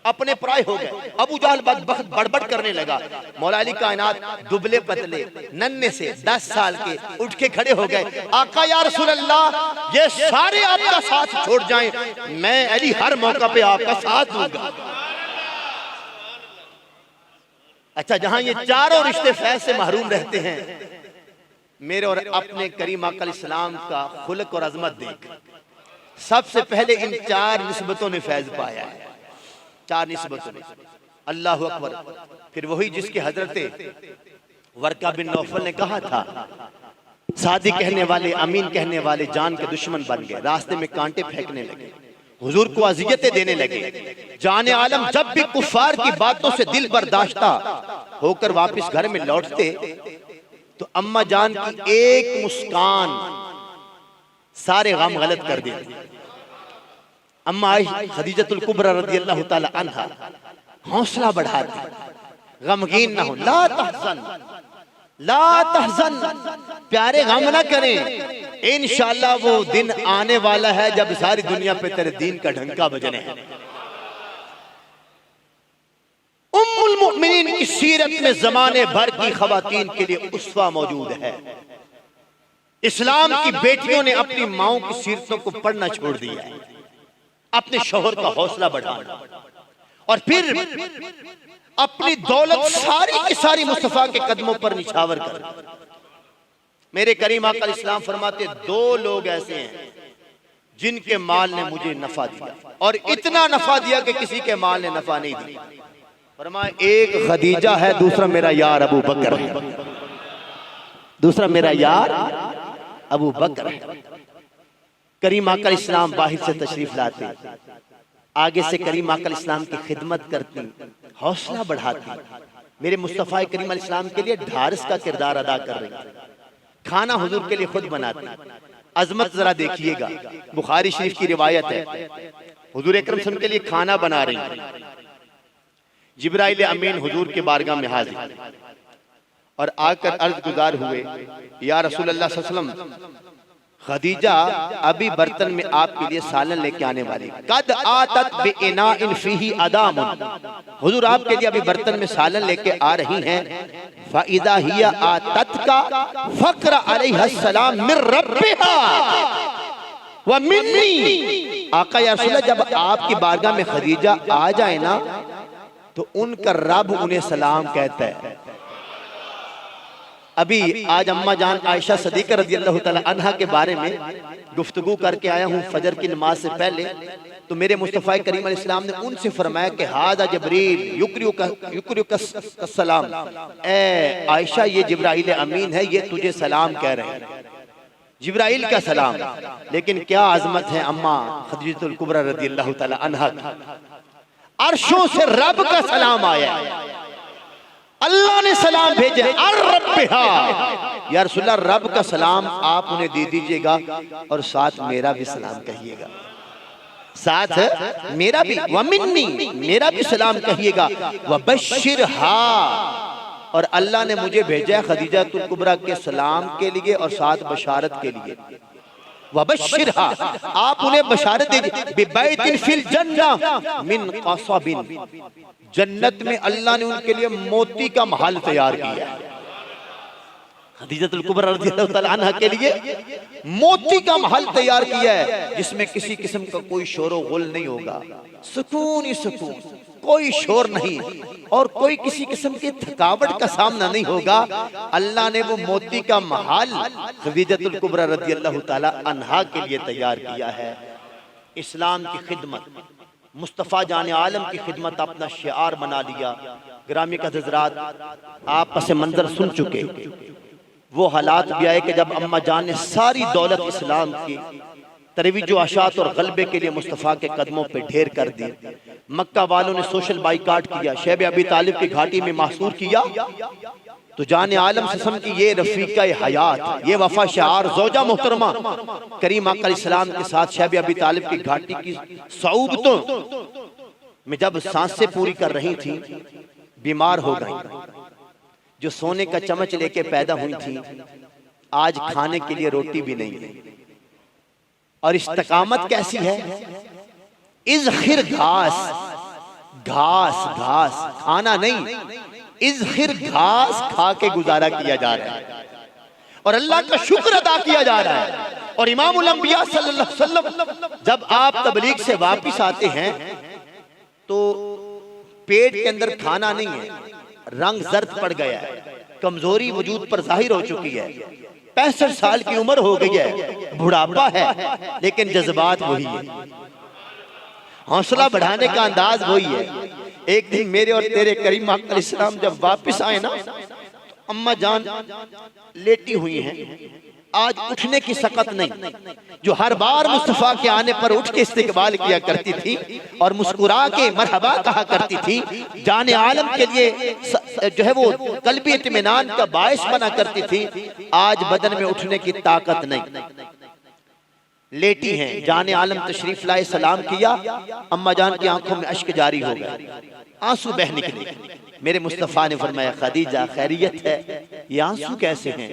अपने प्राय हो गए। अबू जहल बदबख्त बड़बड़ करने लगा। मौला अली कायनात दुबले पतले नन्हे से 10 साल के उठ के खड़े हो गए, आका या रसूल अल्लाह ये सारे आपका साथ छोड़ जाएं, मैं अली हर मौका पे आपका साथ दूंगा। अच्छा, जहां ये चारों रिश्ते फैज से महरूम रहते हैं, मेरे और अपने करीम आका इस्लाम का खुलक और अजमत देख, सबसे पहले इन चार निस्बतों ने फैज पाया है, चार निस्बतों ने। अल्लाहु अकबर। फिर वही जिसके हजरत वर्का बिन नौफल ने कहा था, सादी कहने वाले, अमीन कहने वाले जान के दुश्मन बन गए, रास्ते में कांटे फेंकने लगे, हुजूर को अजियतें देने लगे। जाने आलम जब भी कुफार की बातों से दिल बर्दाश्ता होकर वापस घर में लौटते तो अम्मा जान की एक मुस्कान सारे गम गलत कर देती। अम्मा खदीजतुल कुबरा रज़ियल्लाहु ताला अन्हा हौसला बढ़ाती, गमगीन ना हो, ला तहज़न, ला तहज़न, प्यारे गम ना करें, इंशाअल्लाह वो दिन आने वाला है जब सारी दुनिया पे तेरे दीन का ढंका बजने है। उम्मुल मुमिनीन की सीरत में जमाने भर की खवातीन के लिए उसवा मौजूद है। इस्लाम की बेटियों ने अपनी माओं की सीरतों को पढ़ना छोड़ दिया है, अपने शोहर का हौसला बढ़ाना, और फिर अपनी दौलत सारी की सारी मुस्तफा के कदमों पर निछावर कर। मेरे करीम आका इस्लाम फरमाते, दो लोग ऐसे हैं जिनके माल ने मुझे नफा दिया, और इतना नफा दिया कि किसी के माल ने नफा नहीं दिया। फरमाया, एक खदीजा है, दूसरा मेरा यार अबू बकर है, दूसरा मेरा यार अबू बकर है। करीम आका इस्लाम बाहर से तशरीफ लाते, आगे से करीम आका इस्लाम की खिदमत करती, हौसला बढ़ाती, मेरे मुस्तफा करीम इस्लाम के लिए ढारस का किरदार अदा कर रही, खाना हुजूर के लिए खुद बनाती। अजमत जरा देखिएगा, बुखारी शरीफ की रिवायत है, हुजूर अकरम सल्लल्लाहु अलैहि वसल्लम के लिए खाना बना रही। जिब्राइल अमीन हुजूर के बारगाह में हाजिर और आकर अर्ज गुजार हुए, या रसूल अल्लाह सल्लल्लाहु अलैहि वसल्लम, खदीजा अभी बर्तन में आपके लिए सालन लेके आने वाली, कद आतत बिइनाइन फीही अदामुन, हुजूर आपके लिए अभी बर्तन में सालन लेके आ रही हैं। फइदा हिया आतत का फक्र अलैहा सलाम मिर रब्बिहा व मिन्नी, आका या रसूल, जब आपकी बारगाह में खदीजा आ जाए ना तो उनका रब उन्हें सलाम कहता है। अभी आज अम्मा जान आयशा सदीक़ा रज़ियल्लाहु ताला अन्हा के बारे में गुफ्तगू करके आया हूँ फजर की नमाज से पहले, तो मेरे मुस्तफ़ा करीम अलैहिस्सलाम ने उनसे फरमाया कि हादा जिब्रील युक्रियुका सलाम, ए आयशा ये जिब्राइल अमीन है, ये तुझे सलाम कह रहे हैं, जिब्राइल का सलाम। लेकिन क्या आजमत है अम्मा खदीजतुल कुबरा रज़ियल्लाहु ताला अन्हा की, अर्शों से रब का सलाम आया, अल्लाह ने सलाम भेजे, अर्रब्बिहा, या रसूलल्लाह रब का सलाम आप उन्हें दे दीजिएगा और साथ मेरा भी सलाम कहिएगा, साथ मेरा भी, व मिन्नी, मेरा भी सलाम कहिएगा, व बश्शिरहा, और अल्लाह ने मुझे भेजा है खदीजतुल कुबरा के सलाम के लिए और साथ बशारत के लिए। वबश्शिरहा, आप उन्हें बशारत दीजिए, बिबैतिन फिल जन्नह मिन क़सबिन, जन्नत में अल्लाह ने उनके लिए मोती का महल तैयार किया है। खदीजतुल कुबरा रज़ियल्लाहु ताला अन्हा के लिए मोती का महल तैयार किया है, जिसमें किसी किस्म का कोई शोर गुल नहीं होगा, सुकून ही सुकून, कोई शोर नहीं और कोई किसी किस्म की थकावट का सामना नहीं होगा। अल्लाह ने वो मोती का महल खदीजतुल कुबरा रज़ियल्लाहु ताला अन्हा के लिए तैयार किया है। इस्लाम की खिदमत, मुस्तफ़ा जाने आलम की खिदमत अपना शिआर बना लिया। ग्रामी का हज़रात, आप पस मंजर सुन चुके, वो हालात भी आए कि जब अम्मा जान ने सारी दौलत इस्लाम की तरवीज आशात और गलबे के लिए मुस्तफ़ा के कदमों पे ढेर कर दी। मक्का वालों ने सोशल बाइकाट किया, शैब अबी तालिब की घाटी में महसूर किया, तो जाने आलम ससम की ये रफीका हयात, ये वफा शार ज़ौजा मोहतरमा करीम आका इस्लाम के साथ शैब अबी तालिब की घाटी की सऊबतों में जब सांसें पूरी कर रही थी, बीमार हो गई। जो सोने का चम्मच लेके पैदा हुई थी, आज खाने के लिए रोटी भी नहीं है। और इस्तकामत कैसी है, इज़खिर घास, घास घास, खाना नहीं, इज़खिर घास खा के गुजारा किया जा रहा है और अल्लाह का शुक्र अदा किया जा रहा है। और इमामुल अंबिया सल्लल्लाहु अलैहि वसल्लम जब आप तबलीग से वापिस आते हैं तो पेट के अंदर खाना नहीं है, रंग जर्द पड़ गया है, कमजोरी वजूद पर जाहिर हो चुकी है, 65 साल की उम्र हो गई है, बुढ़ापा है, लेकिन जज्बात वही है, हौसला बढ़ाने का अंदाज वही है। एक दिन मेरे और तेरे करीम अलैहिस्सलाम जब वापस आए ना, तो अम्मा जान लेटी हुई हैं, आज उठने की सकत नहीं, जो हर बार मुस्तफा के आने पर उठ के इस्तिकबाल किया करती थी और मुस्कुरा के मरहबा कहा करती थी, जाने आलम के लिए जो है वो कल्बी इत्मीनान का बायस बना करती थी, आज बदन में उठने की ताकत नहीं। लेटी हैं, जाने आलम तशरीफ लाए, सलाम किया, अम्मा जान की आंखों में अश्क जारी हो गए, आंसू बह निकले। मेरे मुस्तफा ने फरमाया, खदीजा खैरियत है? ये आंसू कैसे हैं?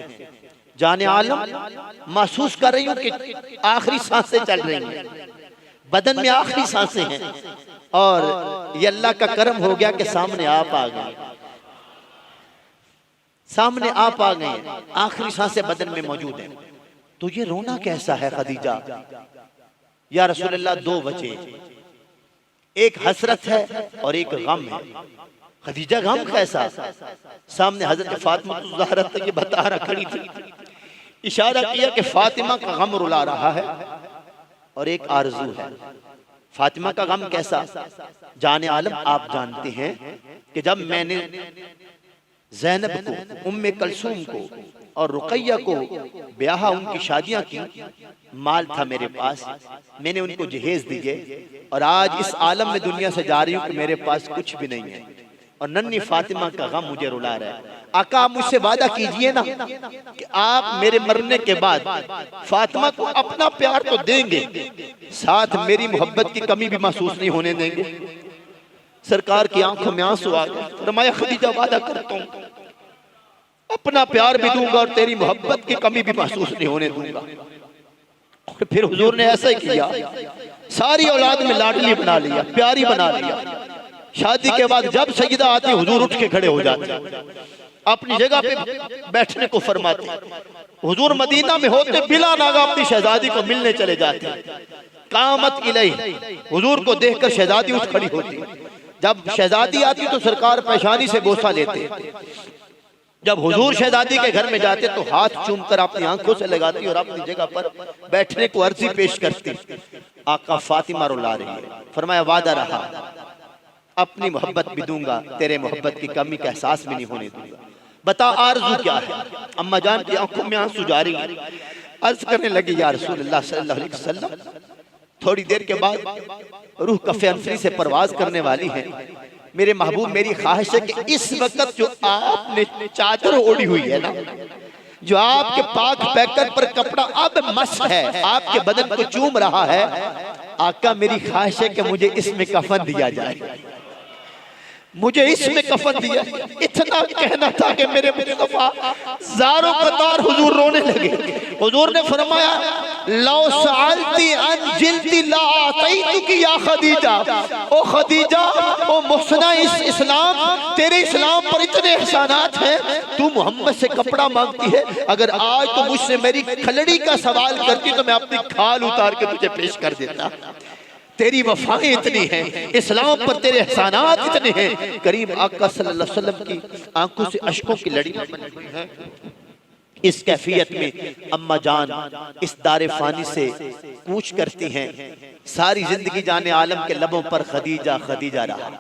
जाने आलम महसूस कर रही हूं कि आखिरी सांसें चल रही हैं, बदन में आखिरी सांसें हैं, और ये अल्लाह का करम हो गया कि सामने आप आ गए, सामने आप आ गए, आखिरी सांसें बदन में मौजूद हैं। तो ये रोना कैसा है खदीजा? या रसूलल्लाह, दो वजह, एक हसरत है और एक गम है। खदीजा, गम कैसा? सामने हजरत फातिमा ज़हरा तक ये बता रहा खड़ी थी, इशारा किया कि फातिमा का गम रुला रहा है, और एक आरज़ू है। फातिमा का गम कैसा? जाने आलम, आप जानते हैं कि जब मैंने ज़ैनब को, उम्मे कलसूम को और रुकैया को ब्याह, उनकी शादियां की, माल था मेरे पास, मैंने उनको जहेज दिए, और आज इस आलम में दुनिया से जा रही हूं कि मेरे पास कुछ भी नहीं है, और नन्ही फातिमा का गम मुझे रुला रहा है। आका, आप मुझसे वादा कीजिए ना कि आप मेरे मरने के बाद फातिमा को अपना प्यार तो देंगे, साथ मेरी मोहब्बत की कमी भी महसूस नहीं होने देंगे। सरकार की आंखों में आंसू आ गए। फरमाया, खदीजा, वादा करता हूं अपना प्यार भी दूंगा और तेरी मोहब्बत की कमी भी महसूस नहीं होने दूंगा। और फिर हुजूर ने ऐसा ही किया, सारी औलाद में लाडली बना लिया, प्यारी बना लिया। शादी के बाद जब सजदा आती, हुजूर उठ के खड़े हो जाते, अपनी जगह पे बैठने को फरमाते। हुजूर मदीना में होते, बिला नागा अपनी शहजादी को मिलने चले जाते। कामत इलैहि, हुजूर को देखकर शहजादी उठ खड़ी होती। जब शहजादी आती तो सरकार पेशानी से बोसा लेते। जब हुजूर शहजादी के घर में जाते तो हाथ चूमकर अपनी आंखों से लगाती और अपनी जगह पर बैठने को अर्जी पेश करती। आका, फातिमा रुला रही है। फरमाया, वादा रहा, अपनी मोहब्बत भी दूंगा, तेरे मोहब्बत की कमी का एहसास भी नहीं होने दूंगा। बता, आरज़ू क्या है? अम्मा जान की आंखों में आंसू जारी, अर्ज करने लगी, या रसूलल्लाह सल्लल्लाहु अलैहि वसल्लम, थोड़ी देर के बाद रूह कफ़े अनफरी से परवाज करने वाली है। मेरे महबूब, मेरी ख्वाहिश है कि इस वक्त जो आपने चादर ओढ़ी हुई है ना, जो आपके पाक पैकर पर कपड़ा अब मस है, आपके बदन को चूम रहा है, आका, मेरी ख्वाहिश है कि मुझे इसमें कफन दिया जाए, मुझे इसमें कफन दिया। इतना कहना था कि मेरे मुस्तफा ज़ारो कतार हुजूर रोने लगे। हुजूर ने फरमाया, लौ सअलती अन जिल्दी ला आतैतुकी या खदीजा, ओ खदीजा, ओ मुहसना इस्लाम, तेरे इस्लाम पर इतने एहसानात हैं, तू मोहम्मद से कपड़ा मांगती है। अगर आज तो मुझसे मेरी खलड़ी का सवाल करती तो मैं अपनी खाल उतार के तुझे पेश कर देता। तेरी वफाएं इतनी हैं, इस्लाम पर तेरे एहसानात इतने हैं। करीम आका सल्लल्लाहु अलैहि वसल्लम की आंखों से अश्कों की लड़ी बनी हुई है। इस कैफियत में अम्मा जान इस दारे फानी से कूच करती हैं। सारी जिंदगी जाने आलम के लबों पर खदीजा खदीजा रहा।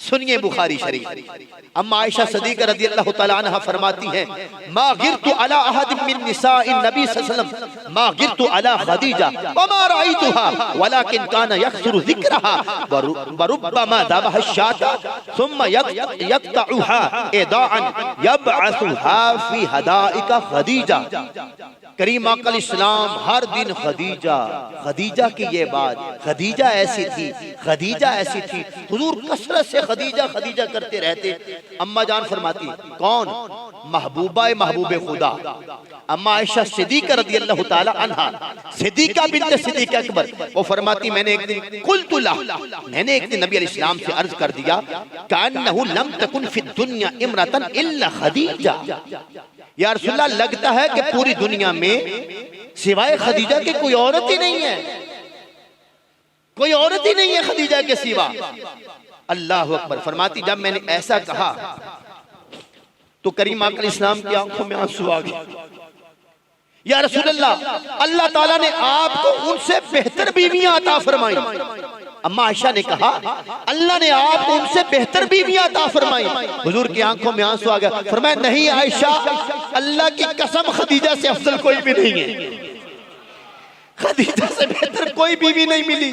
सुनिए बुखारी शरीफ, अम्मा आयशा सदीक़ा रज़ियल्लाहु तआला अन्हा फरमाती हैं, मा गिरतु अला अहद मिन निसाइन नबी सल्लल्लाहु अलैहि वसल्लम मा गिरतु अला खदीजा व मा राइतुहा वलाकिन काना यक्सुरु ज़िक्रहा व रुब्बमा ज़बह शाता सुम्मा यक़तउहा इदाअन यबअसुहा फी हदाइका खदीजा। करीम आकल इस्लाम हर दिन खदीजा खदीजा की ये बात, खदीजा ऐसी थी, खदीजा ऐसी थी। हुजूर कसरत से खदीजा खदीजा करते रहते। अम्मा जान फरमाती, कौन? महबूबा महबूबे खुदा अम्मा आयशा सिद्दीक़ा रज़ियल्लाहु ताला अन्हा, सिद्दीक़ा बिन्त सिद्दीक़ अकबर, वो फरमाती, मैंने एक दिन कुल्तु लहु, मैंने एक दिन नबी अलैहिस्सलाम से अर्ज कर दिया, कान्नहु लम तकुन फी दुनिया इमरतन इल्ला खदीजा। या रसूलल्लाह, लगता है कि पूरी दुनिया में सिवाय खदीजा के कोई औरत ही नहीं है, कोई औरत ही नहीं है खदीजा के सिवा। अल्लाह अकबर। फरमाती, जब मैंने ऐसा कहा तो करीम आका इस्लाम की आंखों में आंसू आ गए। या रसूलल्लाह, अल्लाह ताला ने आपको उनसे बेहतर बीवियां अता फरमाई, अम्मा आयशा ने कहा अल्लाह ने आपको उनसे बेहतर बीवियां अता फरमाई। हुजूर की आंखों में आंसू आ गया। फरमाया नहीं आयशा, अल्लाह की कसम खदीजा से अफजल कोई भी नहीं है, खदीजा से बेहतर कोई बीवी नहीं मिली।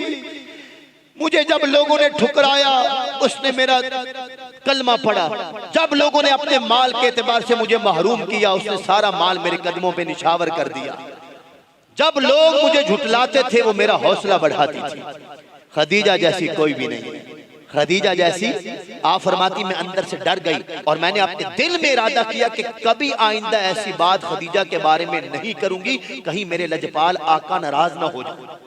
मुझे जब लोगों ने ठुकराया उसने मेरा कलमा पढ़ा, जब लोगों ने अपने माल के एतबार से मुझे महरूम किया उसने सारा माल मेरे कदमों पे निछावर कर दिया, जब लोग मुझे झुटलाते थे वो मेरा हौसला बढ़ाती थी। खदीजा जैसी कोई भी नहीं है, खदीजा जैसी। आप फरमाती मैं अंदर से डर गई और मैंने अपने दिल में इरादा किया कि कभी आइंदा ऐसी बात खदीजा के बारे में नहीं करूंगी, कहीं मेरे लजपाल आका नाराज ना हो जाए।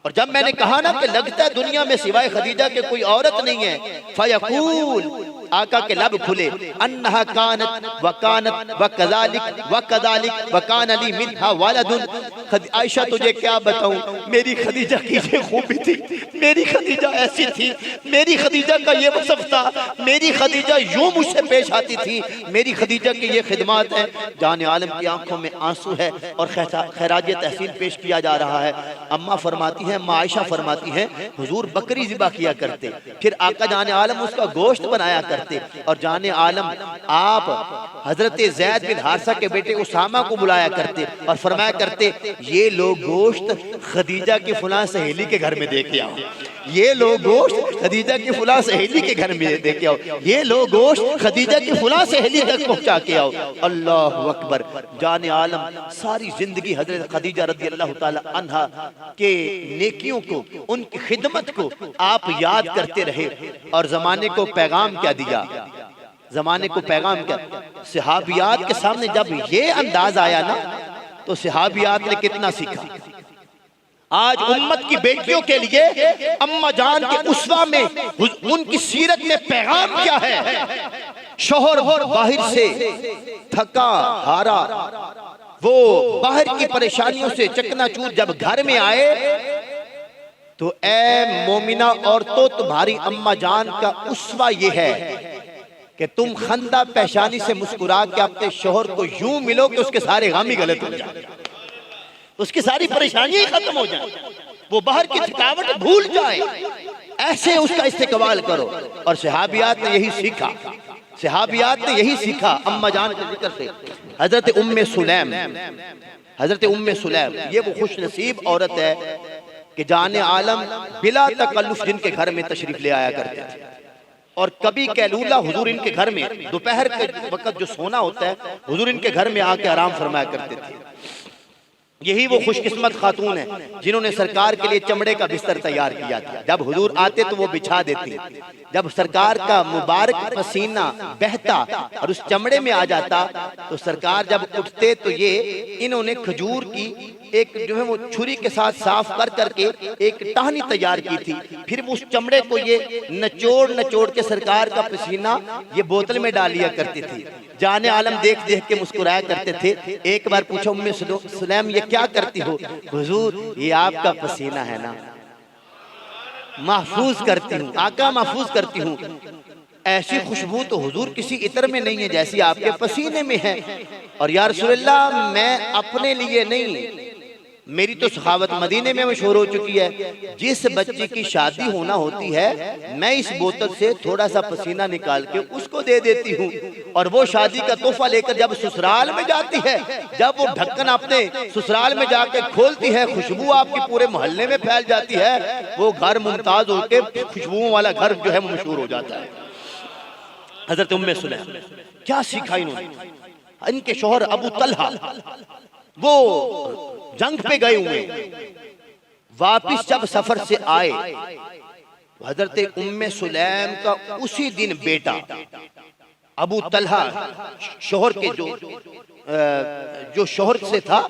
और जब मैंने कहा ना कि लगता है दुनिया में सिवाय खदीजा के कोई औरत नहीं है, फयकूल आका के लब खुले अन्नहा कानत व कानत व कज़ालिक व कज़ालिक व कान अली मिनहा वलदुन। आयशा तुझे क्या बताऊं, मेरी खदीजा की ये खूबी थी, मेरी खदीजा ऐसी थी, मेरी खदीजा का ये वसफ था, मेरी खदीजा यूं मुझसे पेश आती थी, मेरी खदीजा की ये खिदमत है। जाने आलम की आंखों में आंसू है और खैराज तहसीन पेश किया जा रहा है। अम्मा फरमाती है, माँ आयशा फरमाती है हुजूर बकरी ज़िबा किया करते, फिर आका जाने आलम उसका गोश्त बनाया करते, और जाने आलम आप हजरत ज़ैद बिन हारिसा के बेटे उसामा को बुलाया करते और फरमाया करते ये लोग गोश्त खदीजा की फुला सहेली के घर में दे के आओ, ये लोग गोश्त खदीजा की फुला सहेली के घर में दे के आओ, ये लोग गोश्त खदीजा की फुला सहेली तक पहुंचा के आओ। अल्लाह अकबर। जाने आलम सारी जिंदगी हजरत खदीजा रज़ी अल्लाह ताला अन्हा के नेकियों को, उनकी खिदमत को आप याद करते रहे और जमाने को पैगाम क्या दिया, जमाने को पैगाम क्या। सहाबियात के सामने जब ये अंदाज आया ना तो सहाबियात ने कितना सीखा। आज उम्मत की बेटियों के लिए अम्मा जान के उसवा में उनकी सीरत में पैगाम क्या है। शोहर बाहर से थका हारा, वो बाहर की परेशानियों से चकनाचूर जब घर में आए तो ए मोमिना औरतों तुम्हारी अम्मा जान का उसवा ये है कि तुम खंदा पेशानी से मुस्कुरा के अपने शोहर को यूं मिलो कि उसके सारे गम ही गलत हो जाए, उसकी सारी परेशानियां खत्म हो जाए, वो बाहर की थकावट भूल जाए, ऐसे उसका इस्तेकबाल करो। और सहाबियात ने यही सीखा, सहाबियात ने यही सीखा अम्मा जान के जिक्र से। हजरत उम्मे सुलैम, हजरत उम्मे सुलैम ये वो खुश नसीब औरत है कि जाने आलम बिला तकल्लुफ जिनके घर में तशरीफ ले आया करते थे। और कभी कैलूला हुजूर इनके घर में दोपहर के वक्त जो सोना होता है हुजूर इनके घर में आके आराम फरमाया करते थे। यही वो खुशकिस्मत खातून है जिन्होंने सरकार के लिए चमड़े का बिस्तर तैयार किया था। जब हुजूर आते तो वो बिछा देती, जब सरकार का मुबारक पसीना बहता और उस चमड़े में आ जाता तो सरकार जब उठते तो ये इन्होंने खजूर की एक जो है वो छुरी के साथ साफ कर करके एक टहनी तैयार की थी, फिर उस चमड़े को ये नचोड़ नचोड़ के सरकार का पसीना ये बोतल में डाल लिया करती थी। जाने आलम देख देख के मुस्कुराया करते थे। एक बार पूछा उम्मे सुलैम ये क्या करती हो? हुजूर ये आपका पसीना है ना, महफूज करती हूँ आका, महफूज करती हूँ। ऐसी खुशबू तो हुजूर किसी इत्र में नहीं है जैसी आपके पसीने में है। और या रसूलल्लाह मैं अपने लिए नहीं, मेरी तो सखावत मदीने में मशहूर हो चुकी है। जिस बच्ची की शादी होना होती है मैं इस बोतल से थोड़ा सा पसीना निकाल के उसको दे देती हूँ और वो शादी का तोहफा लेकर जब ससुराल में जाती है, जब वो ढक्कन अपने ससुराल में जाकर खोलती है, खुशबू आपकी पूरे मोहल्ले में फैल जाती है। वो घर मुमताज होकर खुशबुओं वाला घर जो है मशहूर हो जाता है। हजरत उम्मे सुलैम क्या सीखा इन्होंने। इनके शौहर अबू तलहा वो जंग पे गए हुए, वापिस जब सफर से आए हजरत उम्मे सुलैम का उसी दिन बेटा अबू तलहा शौहर के जो शौहर से था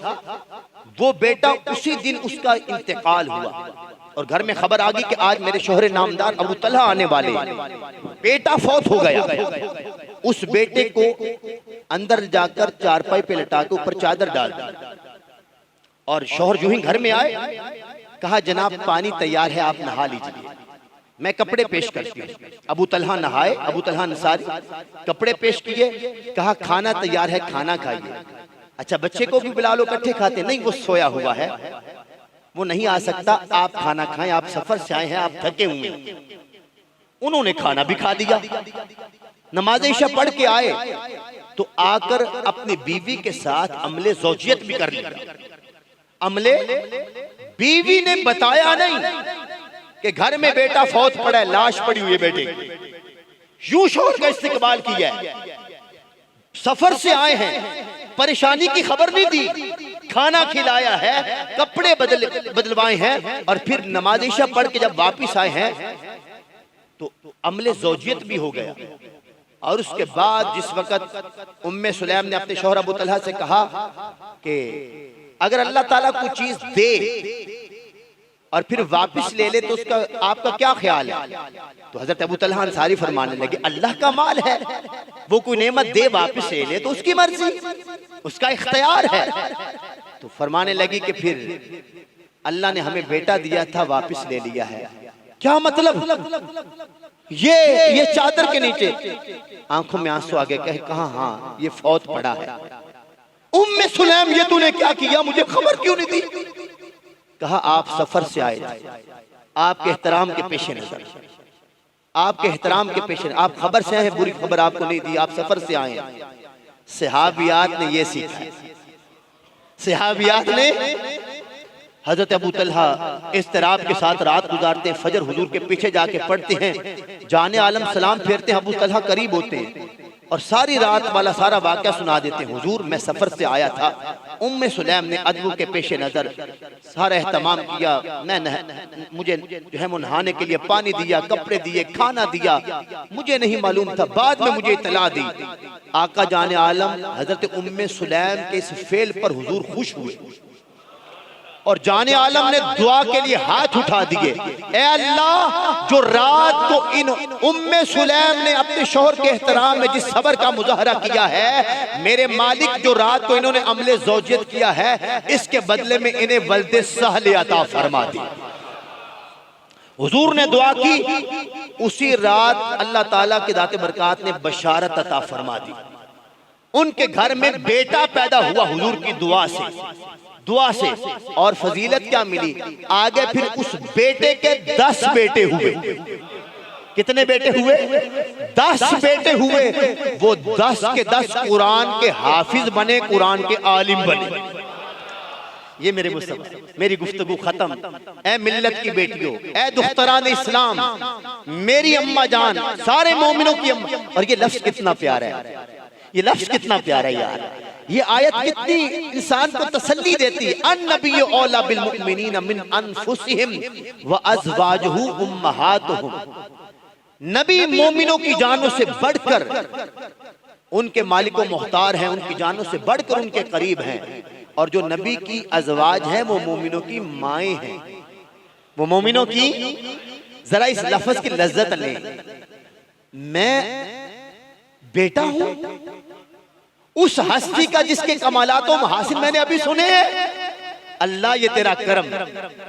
वो बेटा उसी दिन उसका इंतकाल हुआ और घर में खबर आ गई कि आज मेरे शौहर नामदार अबू तलहा आने वाले, बेटा फौत हो गया। उस बेटे को अंदर जाकर चारपाई पे लटा के ऊपर चादर डाल दी और शौहर जो ही घर में आए कहा जनाब पानी तैयार है आप नहा लीजिए, मैं कपड़े पेश करती हूँ। अबू तलहा नहाए, अबू तलहा अंसारी कपड़े पेश किए, कहा खाना तैयार है खाना खाइए। अच्छा बच्चे को भी बुला लो इकट्ठे खाते, नहीं वो सोया हुआ है। वो नहीं आ सकता, आप खाना खाएं, आप सफर से आए हैं, आप थके हुए हैं। उन्होंने खाना भी खा दिया, नमाज इशा पढ़ के आए तो आकर अपनी बीवी के साथ अमले ज़ौजियत भी कर लिया। अमले बीवी ने बताया नहीं कि घर में बेटा फौत पड़ा है, लाश पड़ी हुई है बेटे, यूं शोर का इस्तेकबाल किया है। सफर से आए हैं, परेशानी की खबर नहीं दी, खाना खिलाया है, कपड़े बदलवाए हैं, और फिर नमाज इशा पढ़ के जब वापिस आए हैं तो अमले ज़ौजियत भी हो गया। और उसके बाद जिस वक्त उम्मे सुलैम ने अपने शौहर अबू तलहा से कहा कि अगर अल्लाह ताला कोई चीज दे और फिर वापस ले ले तो उसका आपका क्या ख्याल है, तो हजरत अबू तलहा अंसारी फरमाने लगे अल्लाह का माल है, वो कोई नेमत दे वापस ले ले तो उसकी मर्जी, उसका इख्तियार है। तो फरमाने लगी कि फिर अल्लाह ने हमें बेटा दिया था, वापस ले लिया है, क्या मतलब? ये चादर के नीचे, आंखों में आंसू आ गए, कहे कहा हाँ ये फौत पड़ा है। उम्मे सुलैम ये तूने क्या किया, मुझे खबर क्यों नहीं दी? कहा आप सफर से आए थे, आपके एहतराम के पेशे नजर, आपके एहतराम के पेशे, आप खबर से आए, बुरी खबर आपको नहीं दी, आप सफर से आए। सहाबियात ने ये सीखा, सहाबियात ने हजरत अबू तलहा इस्तराब के साथ रात गुजारते हैं, फजर हुजूर के पीछे जाके पढ़ते हैं, जाने आलम सलाम फेरते हैं, अबू तलहा करीब होते हैं और सारी रात वाला सारा वाक़या सुना देते हैं। हुजूर मैं सफर से आया था। उम्मे सुलैम ने अदब के पेशे नजर सारा एहतमाम किया, मुझे जो है नहाने के लिए पानी दिया, कपड़े दिए, खाना दिया, मुझे नहीं मालूम था, बाद में मुझे इतला दी। आका जाने आलम हजरत उम्मे सुलैम के इस फेल पर हुजूर खुश हुए और जाने आलम ने दुआ के लिए हाथ उठा दिए, ए अल्लाह जो रात को इन उम्मे सुलैम ने अपने शौहर के एहतराम में जिस सबर का मुजाहरा किया है, मेरे मालिक जो रात को इन्होंने अमले ज़ौजियत किया है, इसके बदले में इन्हें वल्दे सहल अता फरमा दी। हुजूर ने दुआ की, उसी रात अल्लाह ताला की दाते बरकात ने बशारत अता फरमा दी। उनके घर में बेटा पैदा हुआ हुजूर की दुआ से। और फजीलत क्या मिली आगे, फिर उस बेटे के 10 बेटे हुए। कितने बेटे हुए? 10 बेटे हुए। वो 10 के 10 कुरान के हाफिज बने, कुरान के आलिम बने। ये मेरे मुस्तफा, मेरी गुफ्तगू खत्म। ए मिल्लत की बेटियों, ए दुख्तरान इस्लाम, मेरी अम्मा जान, सारे मोमिनों की अम्मा। और ये लफ्ज कितना प्यारा है, ये लफ्ज कितना प्यारा है यार। ये आयत कितनी इंसान को तसल्ली देती है। अन्नबिय्यु औला बिल मुमिनीना मिन अनफुसिहिम व अज़वाजुहु उम्महातुहुम। नबी मोमिनों की जानों से बढ़कर उनके मालिको मुख्तार हैं, उनकी जानों से बढ़कर उनके करीब हैं। और जो नबी की अज़वाज है वो मोमिनों की माएँ हैं, वो मोमिनों की, जरा इस लफ्ज की लज्जत लें। मैं बेटा हूं उस हस्ती का जिसके कमालातों महासिन मैंने अभी सुने हैं। अल्लाह ये तेरा करम,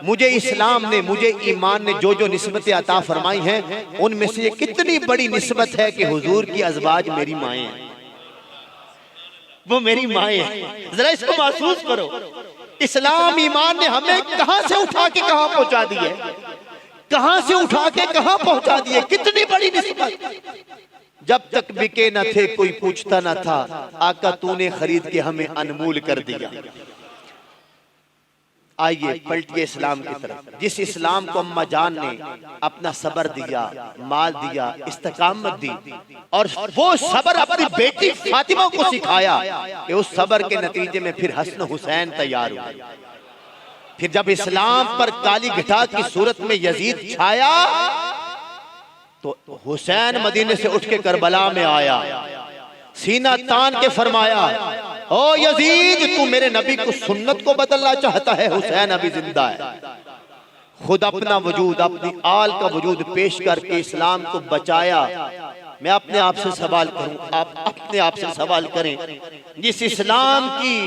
मुझे इस्लाम ने, मुझे ईमान ने जो जो निस्बतें अता फरमाई हैं, उनमें से ये कितनी बड़ी निस्बत है कि हुजूर की अज़वाज मेरी माएँ हैं, वो मेरी माएँ हैं। जरा इसको महसूस करो, इस्लाम ईमान ने हमें कहां से उठा के कहां पहुंचा दी है, कहां से उठा के कहां पहुंचा दी है, कितनी बड़ी निस्बत। जब तक बिके न थे कोई पूछता न था, आका तूने खरीद के हमें अनमोल कर दिया। आइए पलटिए इस्लाम की तरफ, जिस इस्लाम को अम्मा जान ने अपना सबर दिया, माल दिया, इस्तकामत दी, और वो सबर अपनी बेटी फातिमा को सिखाया कि उस सबर के नतीजे में फिर हसन हुसैन तैयार हुए। फिर जब इस्लाम पर काली घटा की सूरत में यजीद छाया तो हुसैन मदीने से उठ के करबला में आया, सीना तान के फरमाया, ओ यजीद तू मेरे नबी को सुन्नत को बदलना चाहता है, हुसैन अभी जिंदा है। खुद अपना वजूद, अपनी आल का वजूद पेश करके इस्लाम को बचाया। मैं अपने आप से सवाल करूं, आप अपने आप से सवाल करें, जिस इस्लाम की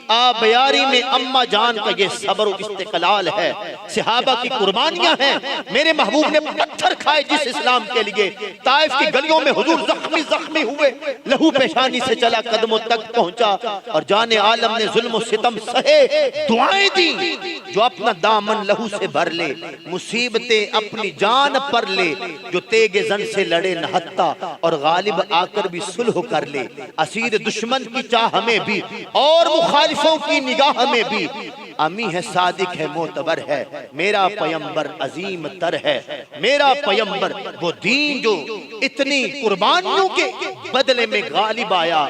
आबयारी में अम्मा जान का ये सब्र इस्तिकलाल है, सहाबा की कुर्बानियां हैं। मेरे महबूब ने पत्थर खाए जिस इस्लाम के लिए, ताइफ की गलियों में हुजूर जख्मी जख्मी हुए, लहू पेशानी से चला कदमों तक पहुंचा और जाने आलम ने जुल्म सितम सहे, दुआएं दी जो अपना दामन लहू से भर ले, मुसीबतें अपनी जान पर ले, जो तेगे जन से लड़े नहत्ता और गालिब आकर भी सुलह कर ले, असीर दुश्मन की चाह में भी और मुखालिफों की निगाह में भी, अमी है सादिक है मोतबर है, मेरा पैगंबर अजीम तर है, मेरा पैगंबर वो दीन जो इतनी कुर्बानियों के बदले में गालिब आया।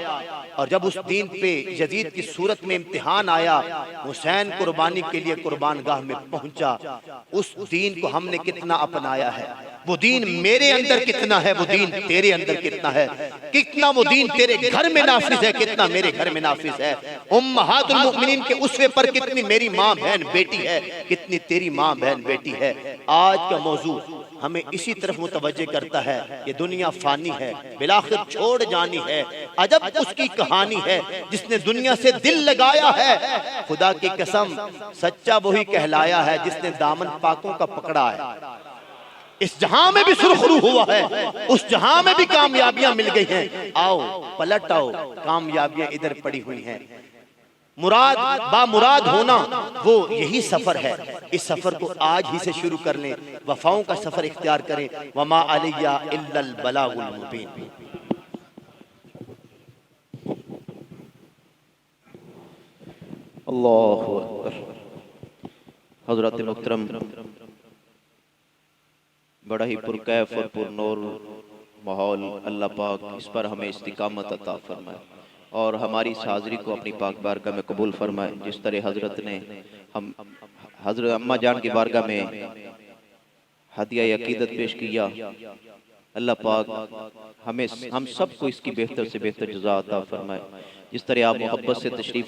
और जब उस दीन पे यजीद की सूरत में इम्तिहान आया, हुसैन कुर्बानी के लिए कुर्बान गाह में पहुंचा। उस दीन को हमने कितना अपनाया है, वो दीन मेरे अंदर कितना है, वो दीन तेरे अंदर कितना है, कितना वो दीन तेरे घर में नाफिज है, कितना मेरे घर में नाफिज है। उम्महातुल मुमिनीन के उसवे पर कितनी मेरी माँ बहन बेटी है, कितनी तेरी माँ बहन बेटी है। आज का मौजू हमें इसी तरफ मुतवज्जे करता है। ये दुनिया फानी है, बिलाखिर छोड़ जानी है, अजब उसकी कहानी है जिसने दुनिया से दिल लगाया है। खुदा की कसम सच्चा वही कहलाया है जिसने दामन पाकों का पकड़ा है। इस जहां में भी सुरखरू हुआ है, उस जहां में भी कामयाबियां मिल गई हैं। आओ पलट आओ, कामयाबियां इधर पड़ी हुई हैं। मुराद बामुराद होना वो यही सफर है। इस सफर को आज ही से शुरू कर लें, वफाओं का सफर इख्तियार करें। वमा अलैया इल्लल बलागुल मुबीन। अल्लाहु अकबर। हज़रत मुहतरम, बड़ा ही पुरकैफ और पुरनूर माहौल अल्लाह पाक इस पर हमें इस्तिकामत अता फरमाए और हमारी इस हाज़री को अपनी पाक बारगाह में कबूल फरमाए। जिस तरह हज़रत ने हम हज़रत अम्मा जान की बारगाह में हदिया अकीदत पेश किया, अल्लाह पाक हमें हम सबको इसकी बेहतर से बेहतर जज़ा अता फरमाए। जिस तरह आप मोहब्बत से तशरीफ़